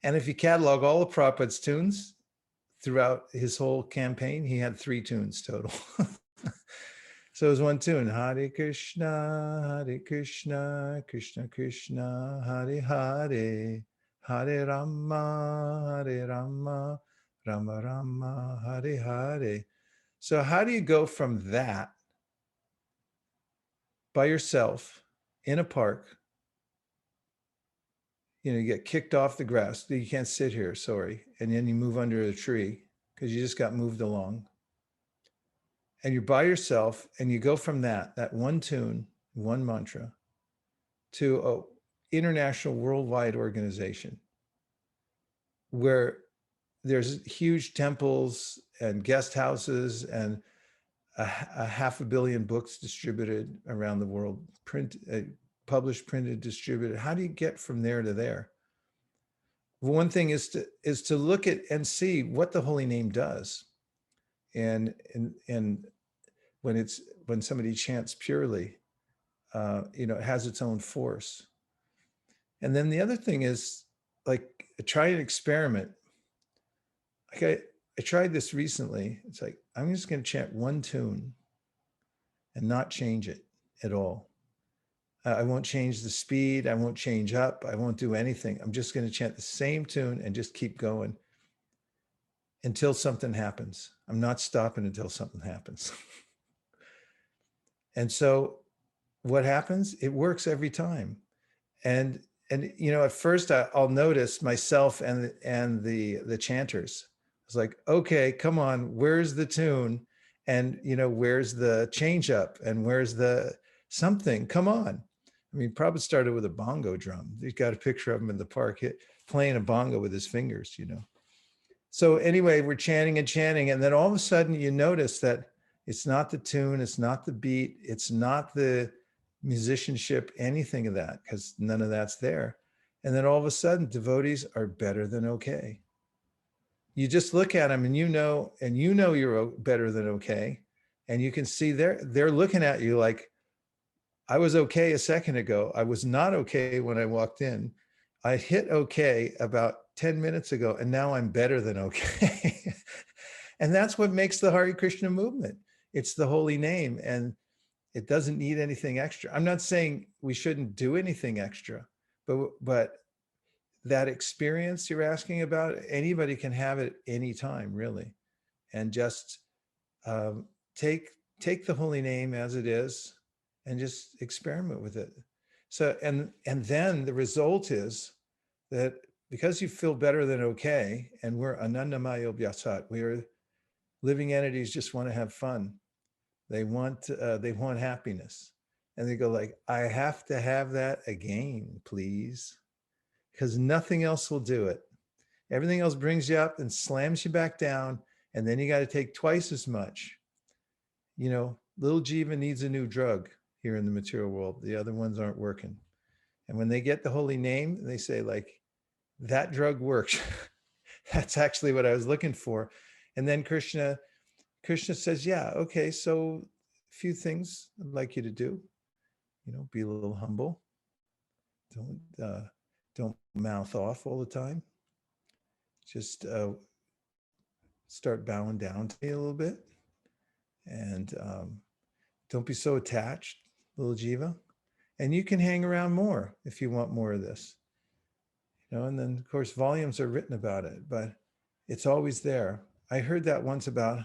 And if you catalog all of Prabhupada's tunes throughout his whole campaign, he had 3 tunes total. So it was one tune, Hare Krishna, Krishna Krishna, Hare Hare, Hare Rama, Rama Rama, Hare Hare. So how do you go from that by yourself in a park? You get kicked off the grass. You can't sit here, sorry. And then you move under a tree because you just got moved along. And you're by yourself, and you go from that one tune, one mantra, to an international worldwide organization where there's huge temples and guest houses and a 500 million books distributed around the world, published, printed, distributed. How do you get from there to there? One thing is to look at and see what the holy name does. And when somebody chants purely, it has its own force. And then the other thing is, like, try an experiment. Like I tried this recently. It's like, I'm just going to chant one tune and not change it at all. I won't change the speed. I won't change up. I won't do anything. I'm just going to chant the same tune and just keep going until something happens. I'm not stopping until something happens. And so what happens? It works every time. And at first I'll notice myself and the chanters. It's like, okay, come on, where's the tune? And where's the change up? And where's the something? Come on. I mean, Prabhupada started with a bongo drum. He's got a picture of him in the park playing a bongo with his fingers, So anyway, we're chanting, and then all of a sudden you notice that it's not the tune, it's not the beat, it's not the musicianship, anything of that, because none of that's there. And then all of a sudden, devotees are better than okay. You just look at them and you know you're better than okay. And you can see they're looking at you like, I was okay a second ago. I was not okay when I walked in. I hit okay about 10 minutes ago, and now I'm better than okay. And that's what makes the Hare Krishna movement. It's the holy name, and it doesn't need anything extra. I'm not saying we shouldn't do anything extra, but that experience you're asking about, anybody can have it anytime, really. And just um, take take the holy name as it is and just experiment with it. So and then the result is that because you feel better than okay, and we're anandamayo vyasat, we are living entities, just want to have fun. They want happiness, and they go like, I have to have that again, please, because nothing else will do it. Everything else brings you up and slams you back down, and then you got to take twice as much. Little Jiva needs a new drug here in the material world. The other ones aren't working. And when they get the holy name, they say, like, that drug works. That's actually what I was looking for. And then Krishna says, yeah, okay, so a few things I'd like you to do. Be a little humble. Don't mouth off all the time. Just start bowing down to me a little bit. And don't be so attached, little Jiva. And you can hang around more if you want more of this. And then, of course, volumes are written about it, but it's always there. I heard that once about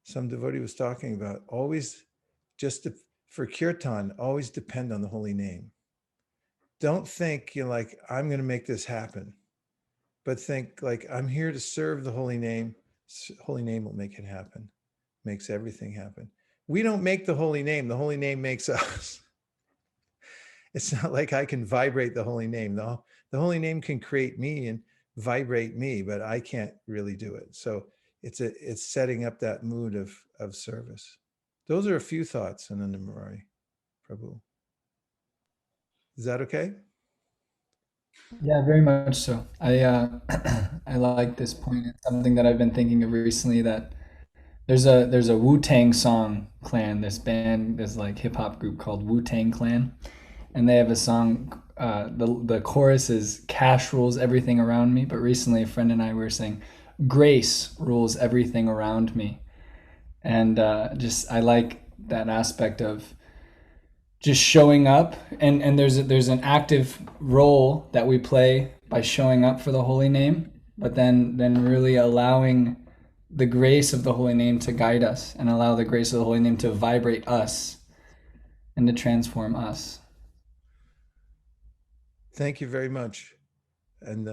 some devotee was talking about always for kirtan, always depend on the holy name. Don't think you're like, I'm going to make this happen, but think like, I'm here to serve the holy name. Holy name will make it happen, makes everything happen. We don't make the holy name makes us. It's not like I can vibrate the holy name. The holy name can create me and vibrate me, but I can't really do it. So it's setting up that mood of service. Those are a few thoughts, Ananda Murari Prabhu. Is that okay? Yeah, very much so. I like this point. It's something that I've been thinking of recently, that there's a Wu-Tang song clan, this band, this like hip hop group called Wu-Tang Clan, and they have a song. The chorus is "Cash rules everything around me," but recently a friend and I were saying, "Grace rules everything around me," and just I like that aspect of just showing up, and there's an active role that we play by showing up for the holy name, but then really allowing the grace of the holy name to guide us, and allow the grace of the holy name to vibrate us and to transform us. Thank you very much. And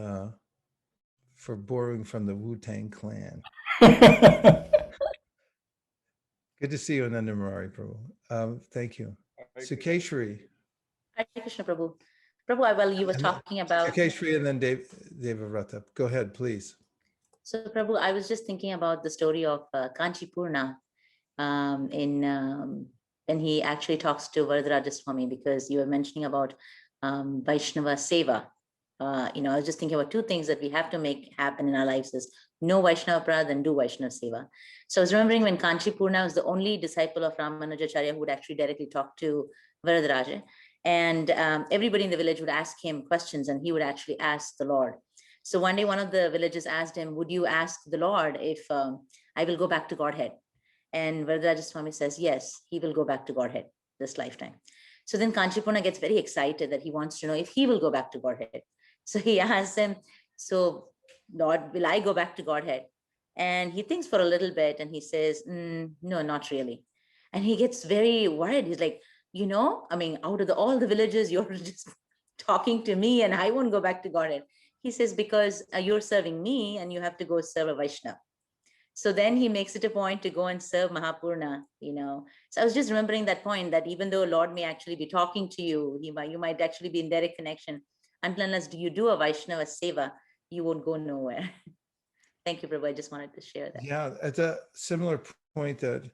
for borrowing from the Wu-Tang Clan. Good to see you, Ananda Murari Prabhu. Thank you. Sukeshri. Hare Krishna Prabhu. Prabhu, well, you were talking about... Sukeshri and then Devavrata. Go ahead, please. So Prabhu, I was just thinking about the story of Kanchipurna when he actually talks to Varadarajaswami, Swami, because you were mentioning about Vaishnava Seva. I was just thinking about two things that we have to make happen in our lives is no Vaishnava Prad and do Vaishnava Seva. So I was remembering when Kanchipurna was the only disciple of Ramanujacharya who would actually directly talk to Varadaraja. And everybody in the village would ask him questions, and he would actually ask the Lord. So one day, one of the villagers asked him, would you ask the Lord if I will go back to Godhead? And Varadaraja Swami says, yes, he will go back to Godhead this lifetime. So then Kanchipurna gets very excited that he wants to know if he will go back to Godhead. So he asks him, so Lord, will I go back to Godhead? And he thinks for a little bit and he says, no, not really. And he gets very worried. He's like, out of all the villages, you're just talking to me and I won't go back to Godhead. He says, because you're serving me and you have to go serve a Vaishnava. So then he makes it a point to go and serve Mahapurna, So I was just remembering that point, that even though Lord may actually be talking to you, you might actually be in direct connection. Until unless you do a Vaishnava Seva, you won't go nowhere. Thank you, Prabhu. I just wanted to share that. Yeah, it's a similar point that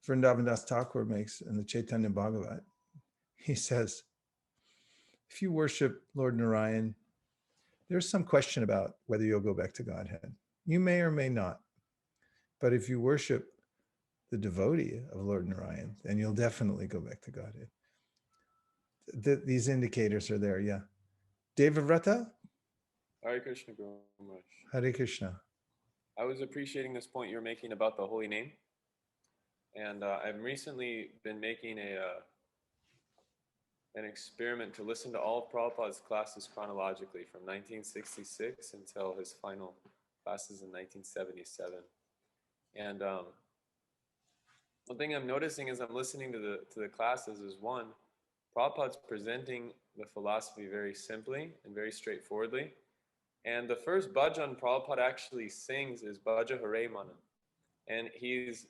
Vrindavan Das Thakur makes in the Chaitanya Bhagavat. He says, if you worship Lord Narayan, there's some question about whether you'll go back to Godhead. You may or may not. But if you worship the devotee of Lord Narayan, then you'll definitely go back to Godhead. these indicators are there. Yeah. Devavrata, Hare Krishna, Guru Maharaj. Hare Krishna. I was appreciating this point you're making about the holy name. And I've recently been making an experiment to listen to all of Prabhupada's classes chronologically from 1966 until his final classes in 1977. And one thing I'm noticing as I'm listening to the classes is, one, Prabhupada's presenting the philosophy very simply and very straightforwardly. And the first bhajan Prabhupada actually sings is Bhaja Hare Mana. And he's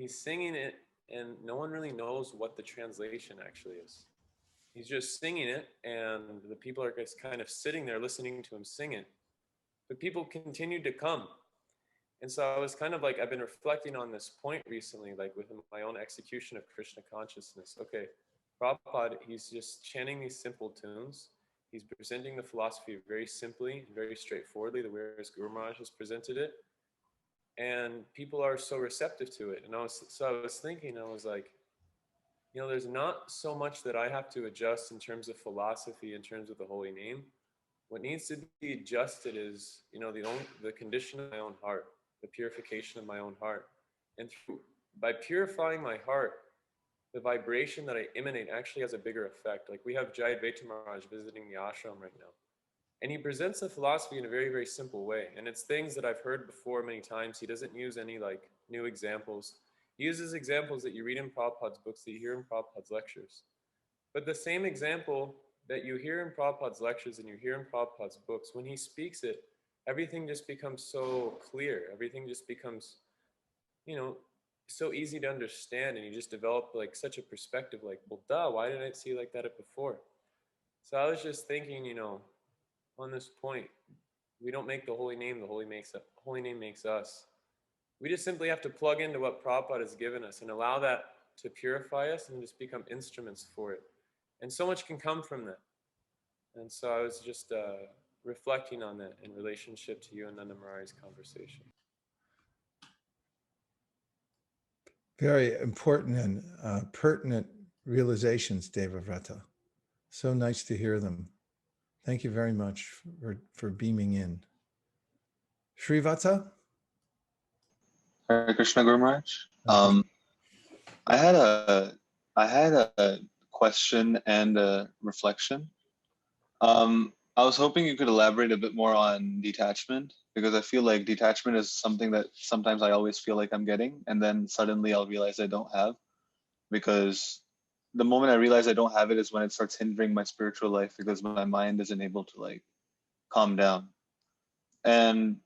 singing it, and no one really knows what the translation actually is. He's just singing it, and the people are just kind of sitting there listening to him sing it. But people continued to come. And so I was kind of like, I've been reflecting on this point recently, like within my own execution of Krishna consciousness. Okay, Prabhupada, he's just chanting these simple tunes. He's presenting the philosophy very simply, very straightforwardly, the way as Guru Maharaj has presented it. And people are so receptive to it. And I was thinking, I was like, there's not so much that I have to adjust in terms of philosophy, in terms of the holy name. What needs to be adjusted is, the condition of my own heart, the purification of my own heart. And by purifying my heart, the vibration that I emanate actually has a bigger effect. Like we have Jai Advaita Maharaj visiting the ashram right now. And he presents the philosophy in a very, very simple way. And it's things that I've heard before many times. He doesn't use any like new examples. He uses examples that you read in Prabhupada's books, that you hear in Prabhupada's lectures. But the same example that you hear in Prabhupada's lectures and you hear in Prabhupada's books, when he speaks it, everything just becomes so clear. Everything just becomes, so easy to understand. And you just develop like such a perspective like, well, duh, why didn't I see like that before? So I was just thinking, on this point, we don't make the holy name, the holy name makes us. We just simply have to plug into what Prabhupada has given us and allow that to purify us and just become instruments for it. And so much can come from that. And so I was just reflecting on that in relationship to you and Nanda Murari's conversation. Very important and pertinent realizations, Devavrata. So nice to hear them. Thank you very much for beaming in. Srivata? Hare Krishna, Guru Maharaj. I had a question and a reflection. I was hoping you could elaborate a bit more on detachment, because I feel like detachment is something that sometimes I always feel like I'm getting, and then suddenly I'll realize I don't have, because the moment I realize I don't have it is when it starts hindering my spiritual life, because my mind isn't able to like calm down. And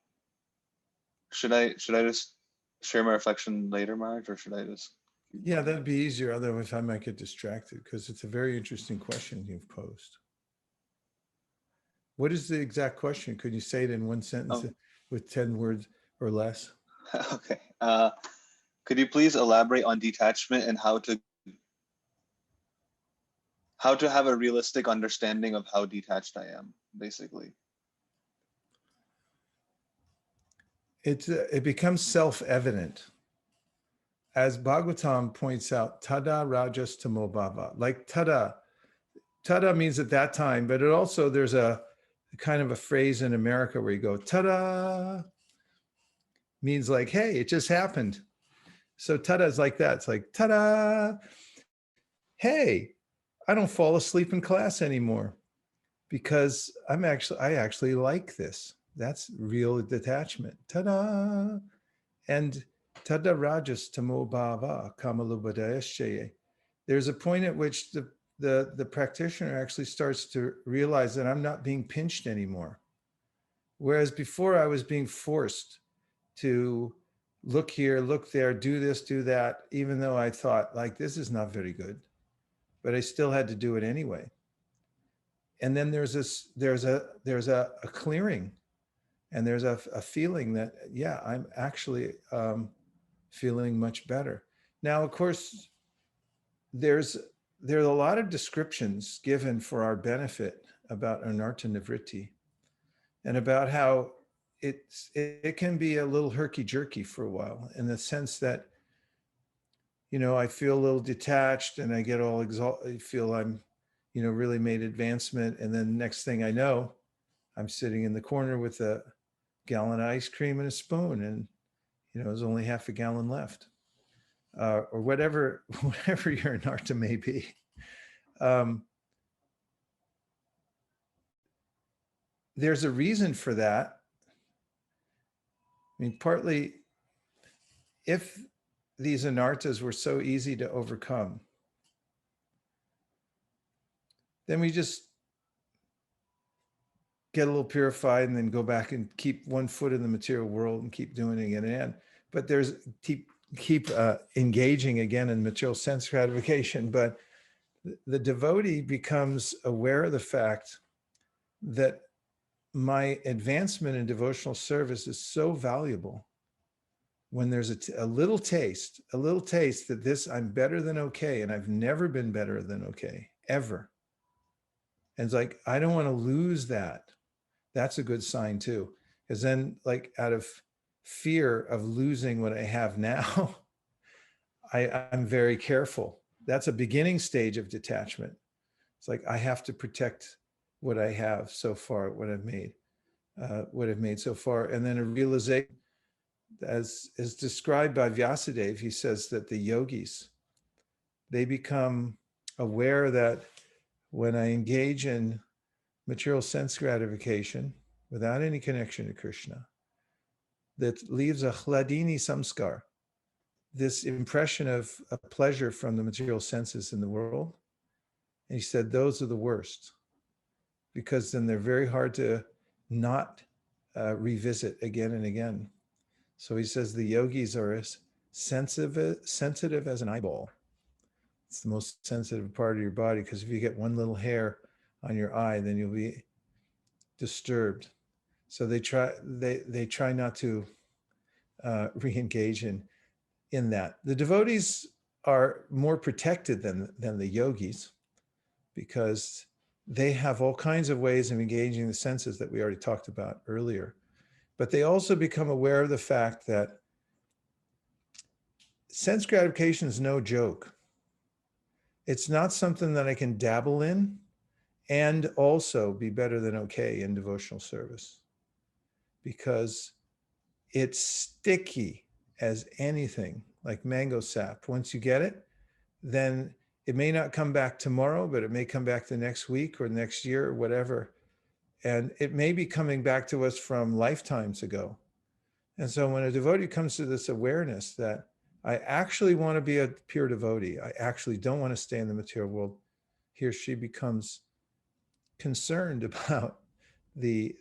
should I just share my reflection later, Maharaj, or should I just? Yeah, that'd be easier. Otherwise, I might get distracted, because it's a very interesting question you've posed. What is the exact question? Could you say it in one sentence with 10 words or less? Okay. Could you please elaborate on detachment and how to have a realistic understanding of how detached I am, basically? It becomes self-evident. As Bhagavatam points out, tada rajas tamo bhava. Like tada means at that time, but it also, there's a kind of a phrase in America where you go, tada, means like, hey, it just happened. So tada is like that. It's like, tada, hey, I don't fall asleep in class anymore because I actually like this. That's real detachment. Ta-da! And tada rajas tamo bhava kamalubadayasyaye. There's a point at which the practitioner actually starts to realize that I'm not being pinched anymore. Whereas before I was being forced to look here, look there, do this, do that, even though I thought like, this is not very good, but I still had to do it anyway. And then there's a clearing, and there's a feeling that, yeah, I'm actually feeling much better. Now, of course, there's a lot of descriptions given for our benefit about anartha nivritti, and about how it can be a little herky-jerky for a while, in the sense that, I feel a little detached and I get all exalted. I feel I'm really made advancement. And then next thing I know, I'm sitting in the corner with a gallon of ice cream and a spoon, and there's only half a gallon left, or whatever your anartha may be. There's a reason for that. I mean, partly, if these anarthas were so easy to overcome, then we just get a little purified and then go back and keep one foot in the material world and keep doing it again and again. But there's keep engaging again in material sense gratification. But the devotee becomes aware of the fact that my advancement in devotional service is so valuable. When there's a little taste that this, I'm better than okay, and I've never been better than okay, ever. And it's like, I don't want to lose that. That's a good sign too. Because then, like, out of fear of losing what I have now, I'm very careful. That's a beginning stage of detachment. It's like, I have to protect what I have so far, what I've made so far. And then a realization, as is described by Vyasadeva, he says that the yogis, they become aware that when I engage in material sense gratification without any connection to Krishna, that leaves a chladini samskar, this impression of a pleasure from the material senses in the world. And he said those are the worst, because then they're very hard to not revisit again and again. So he says the yogis are as sensitive as an eyeball. It's the most sensitive part of your body, because if you get one little hair on your eye, then you'll be disturbed. So they try not to re-engage in that. The devotees are more protected than the yogis, because they have all kinds of ways of engaging the senses that we already talked about earlier. But they also become aware of the fact that sense gratification is no joke. It's not something that I can dabble in and also be better than okay in devotional service, because it's sticky as anything, like mango sap. Once you get it, then it may not come back tomorrow, but it may come back the next week or next year or whatever. And it may be coming back to us from lifetimes ago. And so when a devotee comes to this awareness that I actually want to be a pure devotee, I actually don't want to stay in the material world, he or she becomes concerned about the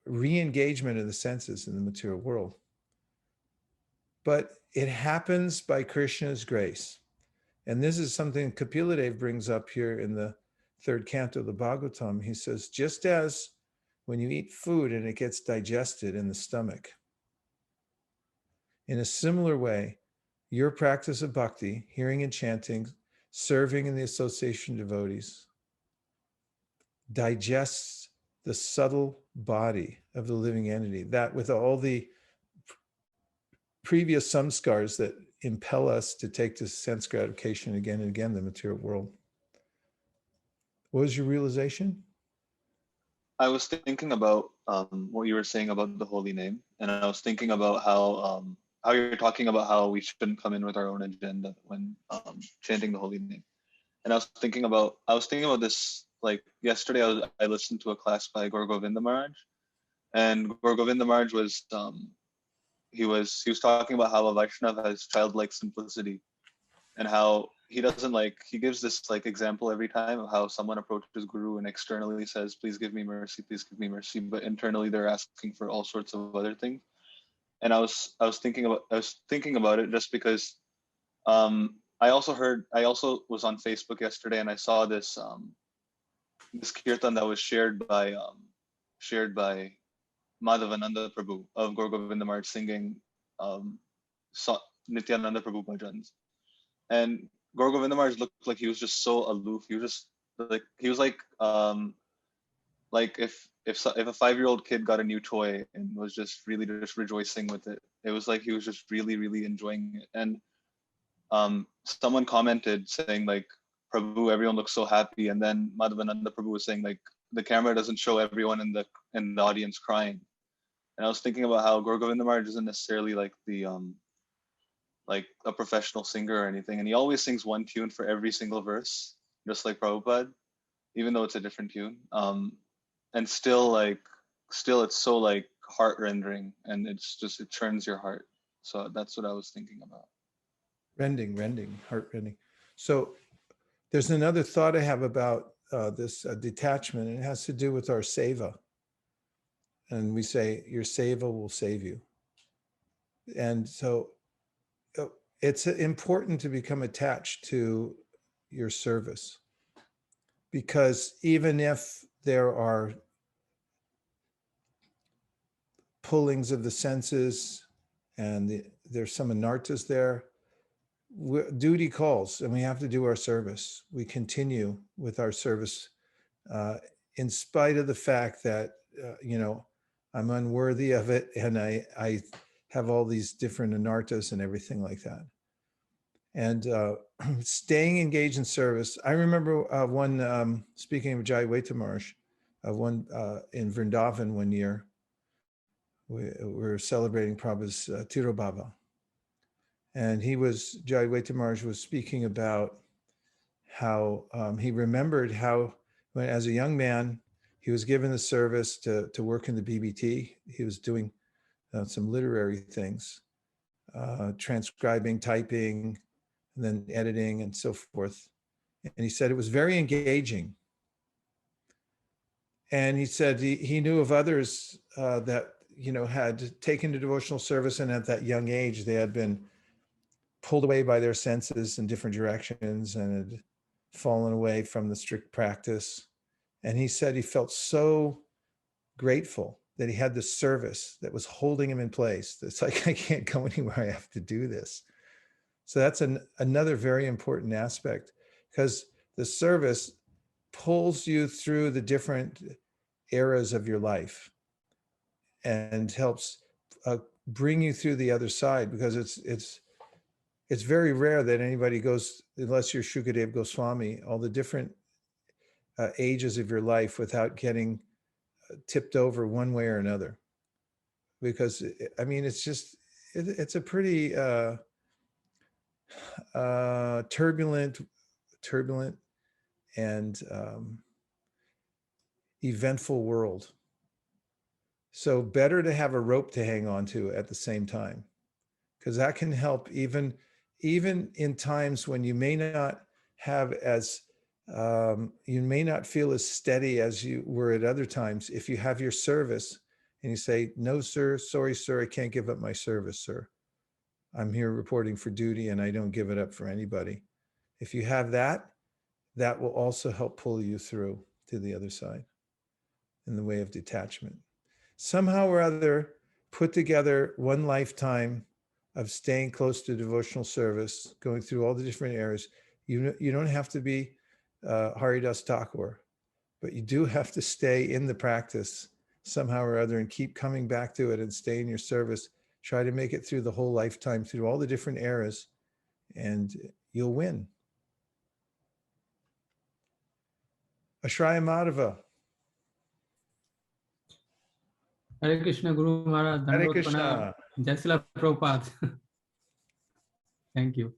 re-engagement of the senses in the material world. But it happens by Krishna's grace. And this is something Kapila Dev brings up here in the third canto of the Bhagavatam. He says, just as when you eat food and it gets digested in the stomach, in a similar way, your practice of bhakti, hearing and chanting, serving in the association of devotees, digests the subtle body of the living entity, that with all the previous samskars that impel us to take this sense gratification again and again, the material world. What was your realization? I was thinking about what you were saying about the holy name, and I was thinking about how you're talking about how we shouldn't come in with our own agenda when chanting the holy name. And I was thinking about this, like yesterday. I listened to a class by Gaur Govinda Maharaj, and Gaur Govinda Maharaj was he was talking about how a Vaishnava has childlike simplicity, and how he gives this like example every time of how someone approaches Guru and externally says, please give me mercy, but internally they're asking for all sorts of other things. And I was thinking about it just because I also was on Facebook yesterday, and I saw this this kirtan that was shared by Madhavananda Prabhu of Gaur Govinda Maharaj singing Nityananda Prabhu bhajans. And Gaur Govinda Maharaj looked like he was just so aloof. He was like if a 5-year-old kid got a new toy and was just really just rejoicing with it. It was like he was just really, really enjoying it. And someone commented saying like, Prabhu, everyone looks so happy. And then Madhavananda Prabhu was saying like the camera doesn't show everyone in the audience crying. And I was thinking about how Gaur Govinda Maharaj isn't necessarily like the like a professional singer or anything, and he always sings one tune for every single verse, just like Prabhupada, even though it's a different tune. And still it's so like heart rendering, and it churns your heart. So that's what I was thinking about. Rending, heart rending. So there's another thought I have about this detachment, and it has to do with our seva. And we say, your seva will save you. And so it's important to become attached to your service, because even if there are pullings of the senses and there's some anartas there, duty calls and we have to do our service. We continue with our service in spite of the fact that, I'm unworthy of it, and I have all these different anartas and everything like that. And staying engaged in service. I remember one, speaking of Jai Maharaj, one in Vrindavan one year, we were celebrating Prabhupada's Tirobhava. And Jai Maharaj was speaking about how he remembered how, when as a young man, he was given the service to work in the BBT. He was doing some literary things, transcribing, typing, and then editing and so forth. And he said it was very engaging. And he said he knew of others that, had taken to devotional service, and at that young age, they had been pulled away by their senses in different directions and had fallen away from the strict practice. And he said he felt so grateful that he had this service that was holding him in place. It's like, I can't go anywhere, I have to do this. So that's another very important aspect, because the service pulls you through the different eras of your life and helps bring you through the other side, because it's very rare that anybody goes, unless you're Shukadev Goswami, all the different ages of your life without getting tipped over one way or another. Because I mean, it's a pretty turbulent and eventful world. So better to have a rope to hang on to at the same time, because that can help even in times when you may not have you may not feel as steady as you were at other times. If you have your service and you say, no, sir, sorry, sir, I can't give up my service, sir. I'm here reporting for duty and I don't give it up for anybody. If you have that will also help pull you through to the other side in the way of detachment. Somehow or other, put together one lifetime of staying close to devotional service, going through all the different areas. You don't have to be Haridas Thakur, but you do have to stay in the practice somehow or other and keep coming back to it and stay in your service. Try to make it through the whole lifetime, through all the different eras, and you'll win. Ashraya Madhava. Hare Krishna, Guru Maharaj. Hare Dandavot Krishna. Pranam. Jai Srila Prabhupada. Thank you.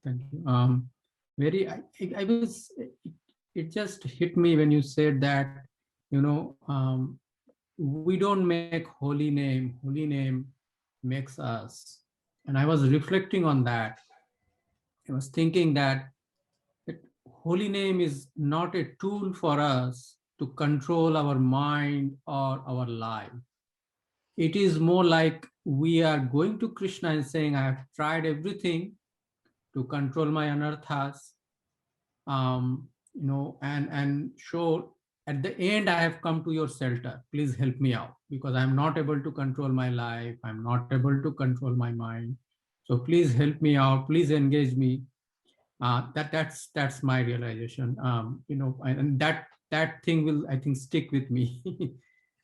It just hit me when you said that, we don't make holy name makes us. And I was reflecting on that. I was thinking that holy name is not a tool for us to control our mind or our life. It is more like we are going to Krishna and saying, I have tried everything to control my anarthas, and show at the end, I have come to your shelter. Please help me out, because I'm not able to control my life. I'm not able to control my mind. So please help me out. Please engage me. That's my realization. And that thing will, I think, stick with me.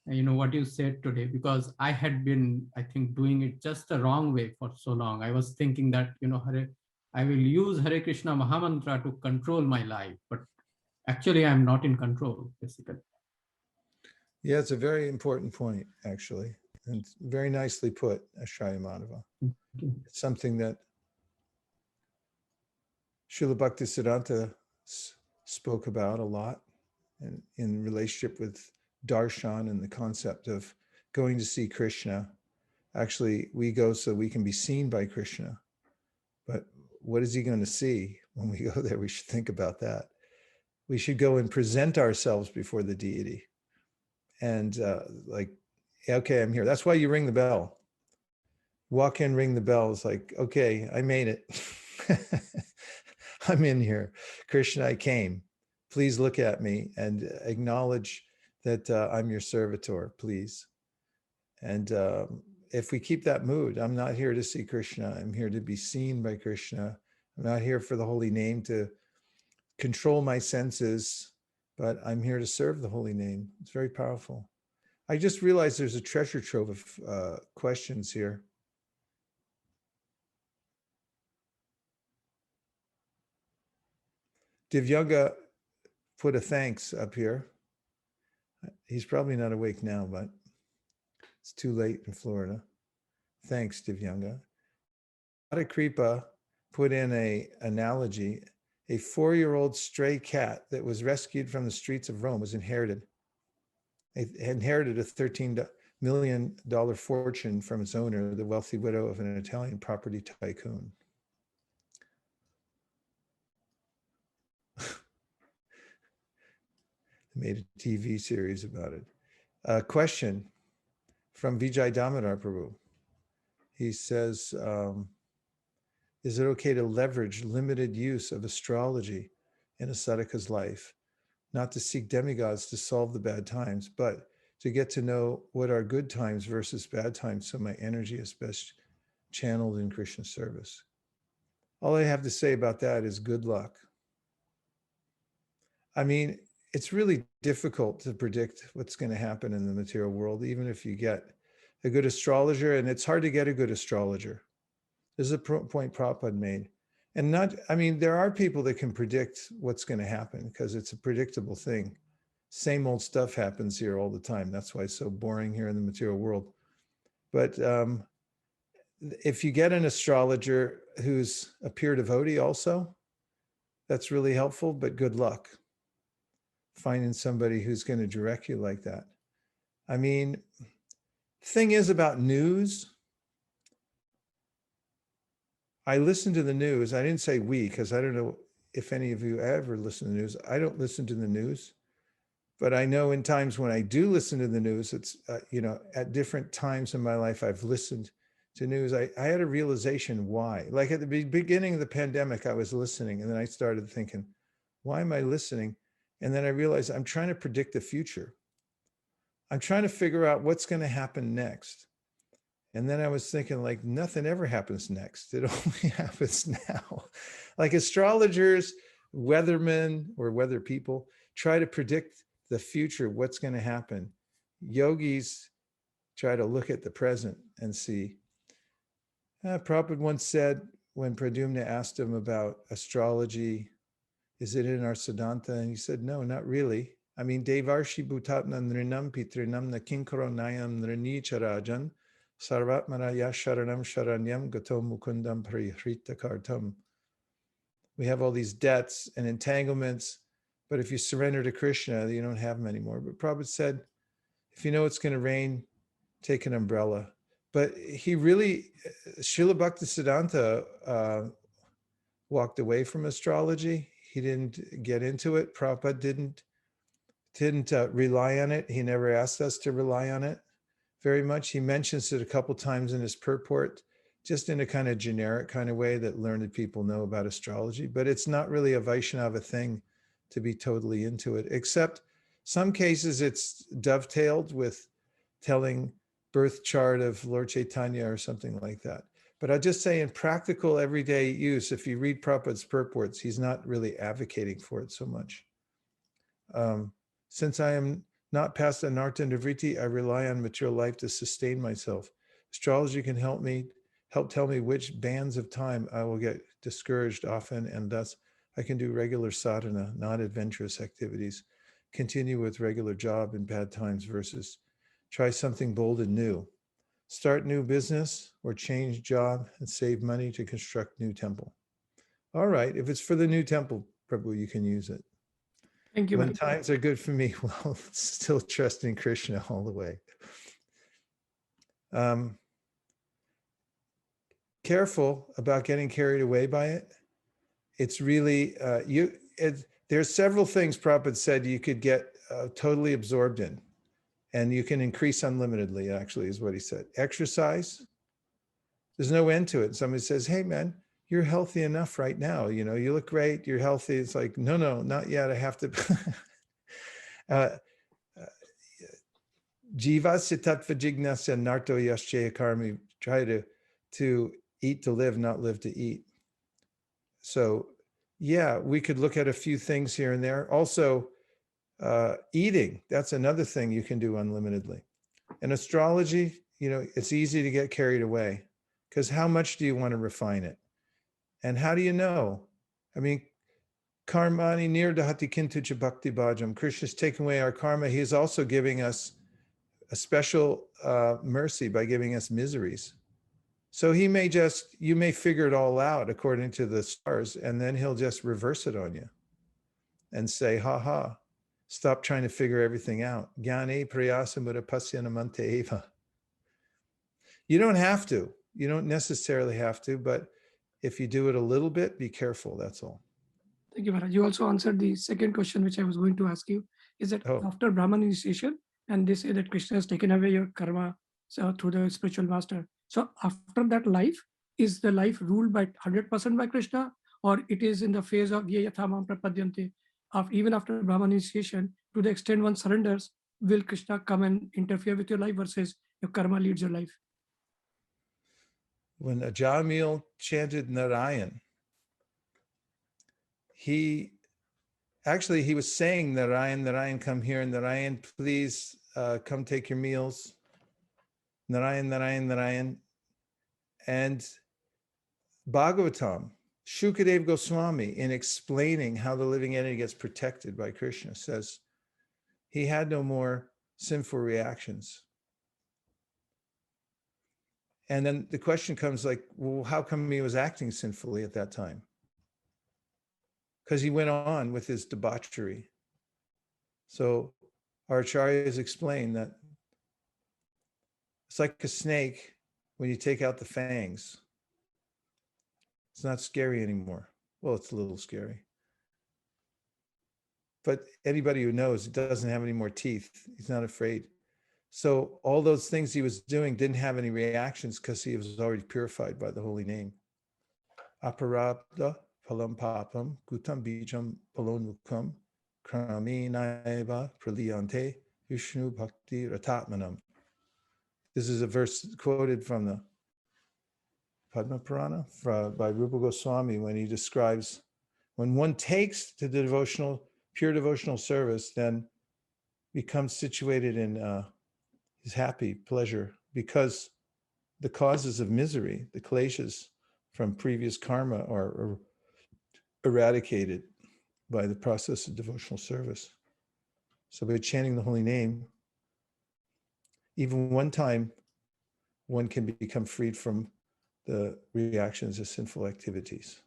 What you said today, because I had been, I think, doing it just the wrong way for so long. I was thinking that, I will use Hare Krishna Mahamantra to control my life, but Actually, I'm not in control, basically. Yeah, it's a very important point, actually, and very nicely put, Ashraya Madhava. It's something that Srila Bhaktisiddhanta spoke about a lot, and in relationship with darshan and the concept of going to see Krishna. Actually, we go so we can be seen by Krishna. But what is he going to see when we go there? We should think about that. We should go and present ourselves before the deity. And like, okay, I'm here. That's why you ring the bell. Walk in, ring the bell. It's like, okay, I made it. I'm in here. Krishna, I came. Please look at me and acknowledge that I'm your servitor, please. And if we keep that mood, I'm not here to see Krishna. I'm here to be seen by Krishna. I'm not here for the holy name to control my senses, but I'm here to serve the holy name. It's very powerful. I just realized there's a treasure trove of questions here. Divyanga put a thanks up here. He's probably not awake now, but it's too late in Florida. Thanks, Divyanga. Kripa put in an analogy. A 4-year-old stray cat that was rescued from the streets of Rome was inherited a $13 million fortune from its owner, the wealthy widow of an Italian property tycoon. They made a TV series about it. A question from Vijay Damodar Prabhu. He says, is it okay to leverage limited use of astrology in a sadhaka's life, not to seek demigods to solve the bad times, but to get to know what are good times versus bad times so my energy is best channeled in Krishna service? All I have to say about that is good luck. I mean, it's really difficult to predict what's going to happen in the material world, even if you get a good astrologer, and it's hard to get a good astrologer. This is a point Prabhupada made. And not, I mean, there are people that can predict what's going to happen because it's a predictable thing. Same old stuff happens here all the time. That's why it's so boring here in the material world. But if you get an astrologer who's a pure devotee also, that's really helpful, but good luck finding somebody who's going to direct you like that. I mean, thing is about news, I listen to the news. I didn't say we, because I don't know if any of you ever listen to the news. I don't listen to the news, but I know in times when I do listen to the news, it's, at different times in my life, I've listened to news. I had a realization why. Like at the beginning of the pandemic, I was listening, and then I started thinking, why am I listening? And then I realized I'm trying to predict the future. I'm trying to figure out what's going to happen next. And then I was thinking, like, nothing ever happens next. It only happens now. Like astrologers, weathermen, or weather people try to predict the future, what's going to happen. Yogis try to look at the present and see. Prabhupada once said, when Pradyumna asked him about astrology, is it in our Siddhanta? And he said, no, not really. I mean, Devarshi Bhutatna Nrinam Pitrinam Nakinkaro Nayam Nrini Charajan Sarvatmana Yasharanam Sharanyam Gato Mukundam Parihrita Kartam. We have all these debts and entanglements, but if you surrender to Krishna, you don't have them anymore. But Prabhupada said, if you know it's going to rain, take an umbrella. But he really, Srila Bhaktisiddhanta walked away from astrology. He didn't get into it. Prabhupada didn't rely on it. He never asked us to rely on it very much. He mentions it a couple times in his purport, just in a kind of generic kind of way that learned people know about astrology, but it's not really a Vaishnava thing to be totally into it, except some cases it's dovetailed with telling birth chart of Lord Chaitanya or something like that. But I'll just say in practical everyday use, if you read Prabhupada's purports, he's not really advocating for it so much. Since I am not past anartha and vritti, I rely on material life to sustain myself. Astrology can help tell me which bands of time I will get discouraged often, and thus I can do regular sadhana, not adventurous activities, continue with regular job in bad times versus try something bold and new. Start new business or change job and save money to construct new temple. All right, if it's for the new temple, Prabhu, you can use it. Thank you, When man. times are good for me, well, still trusting Krishna all the way. Careful about getting carried away by it. It's really, there's several things Prabhupada said you could get totally absorbed in, and you can increase unlimitedly, actually, is what he said. Exercise, there's no end to it. Somebody says, hey, man, you're healthy enough right now. You know, you look great, you're healthy. It's like, no, not yet. I have to. Jiva sitatva jignasya narto yaschaya karmi. Try to eat to live, not live to eat. So, yeah, we could look at a few things here and there. Also, eating, that's another thing you can do unlimitedly. And astrology, you know, it's easy to get carried away because how much do you want to refine it? And how do you know? I mean, karmani nirdahati kintucha bhakti bhajam. Krishna's taking away our karma. He is also giving us a special mercy by giving us miseries. So you may figure it all out according to the stars, and then he'll just reverse it on you and say, ha, stop trying to figure everything out. Jnane prayasamura pasyanamante eva. You don't have to. You don't necessarily have to, but if you do it a little bit, be careful, that's all. Thank you, Maharaj. You also answered the second question, which I was going to ask you, is that after Brahman initiation, and they say that Krishna has taken away your karma through the spiritual master. So after that life, is the life ruled by 100% by Krishna, or it is in the phase of ye yathamam prapadyante, even after Brahman initiation, to the extent one surrenders, will Krishna come and interfere with your life versus your karma leads your life? When Ajamil chanted Narayan, he was saying, Narayan, come here. Narayan, please come take your meals. Narayan. And Bhagavatam, Shukadev Goswami, in explaining how the living entity gets protected by Krishna, says he had no more sinful reactions. And then the question comes like, well, how come he was acting sinfully at that time? Because he went on with his debauchery. So our acharyas explain that it's like a snake when you take out the fangs. It's not scary anymore. Well, it's a little scary. But anybody who knows it doesn't have any more teeth, he's not afraid. So all those things he was doing didn't have any reactions because he was already purified by the holy name. Aparabda palam papam gutam bijam palonukam krami naiva praliyante Vishnu bhakti ratatmanam. This is a verse quoted from the Padma Purana by Rupa Goswami when he describes when one takes to the pure devotional service, then becomes situated in his happy pleasure because the causes of misery, the kleshas from previous karma are eradicated by the process of devotional service. So by chanting the holy name, even one time, one can become freed from the reactions of sinful activities.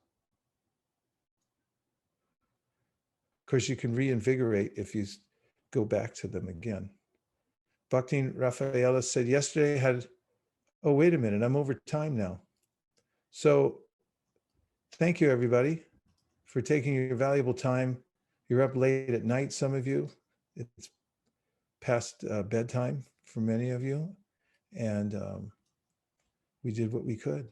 Of course, you can reinvigorate if you go back to them again. Bhakti Rafaela said, yesterday I had, oh, wait a minute, I'm over time now. So thank you, everybody, for taking your valuable time. You're up late at night, some of you. It's past bedtime for many of you. And we did what we could.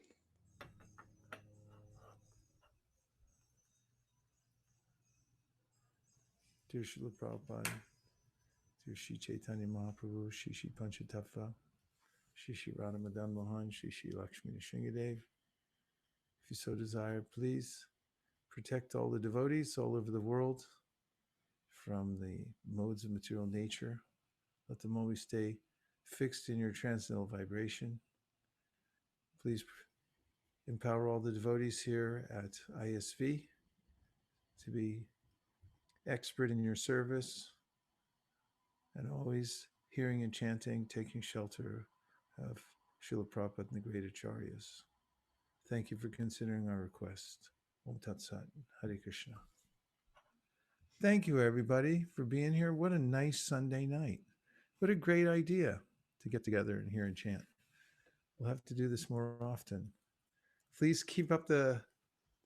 Dear Srila Prabhupada, dear Shri Chaitanya Mahaprabhu, Shri Shri Panchatattva, Shri Shri Radha Madan Mohan, Shri Shri Lakshmi Nrsimhadev. If you so desire, please protect all the devotees all over the world from the modes of material nature. Let them always stay fixed in your transcendental vibration. Please empower all the devotees here at ISV to be expert in your service, and always hearing and chanting, taking shelter of Srila Prabhupada and the great Acharyas. Thank you for considering our request. Om Tat Sat. Hare Krishna. Thank you, everybody, for being here. What a nice Sunday night. What a great idea to get together and hear and chant. We'll have to do this more often. Please keep up the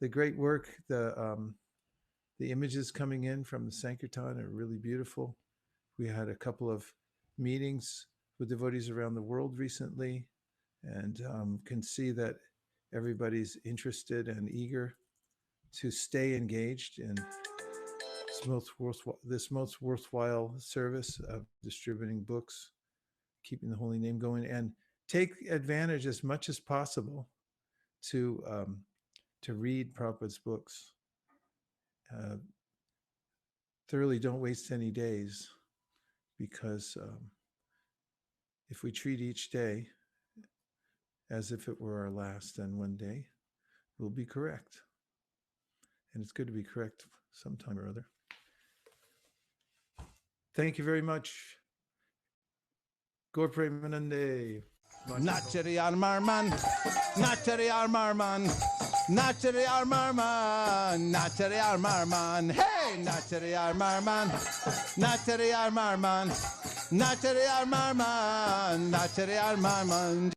great work. The images coming in from the Sankirtan are really beautiful. We had a couple of meetings with devotees around the world recently, and can see that everybody's interested and eager to stay engaged in this most worthwhile service of distributing books, keeping the holy name going, and take advantage as much as possible to read Prabhupada's books. Thoroughly don't waste any days, because if we treat each day as if it were our last, then one day we'll be correct. And it's good to be correct sometime or other. Thank you very much. Gaur Premanande. Nachari Armarman, Nachari Armarman, Nachari Armarman, Nachari Armarman, hey, Nachari Armarman, Nachari Armarman, Nachari Armarman, Nachari Armarman.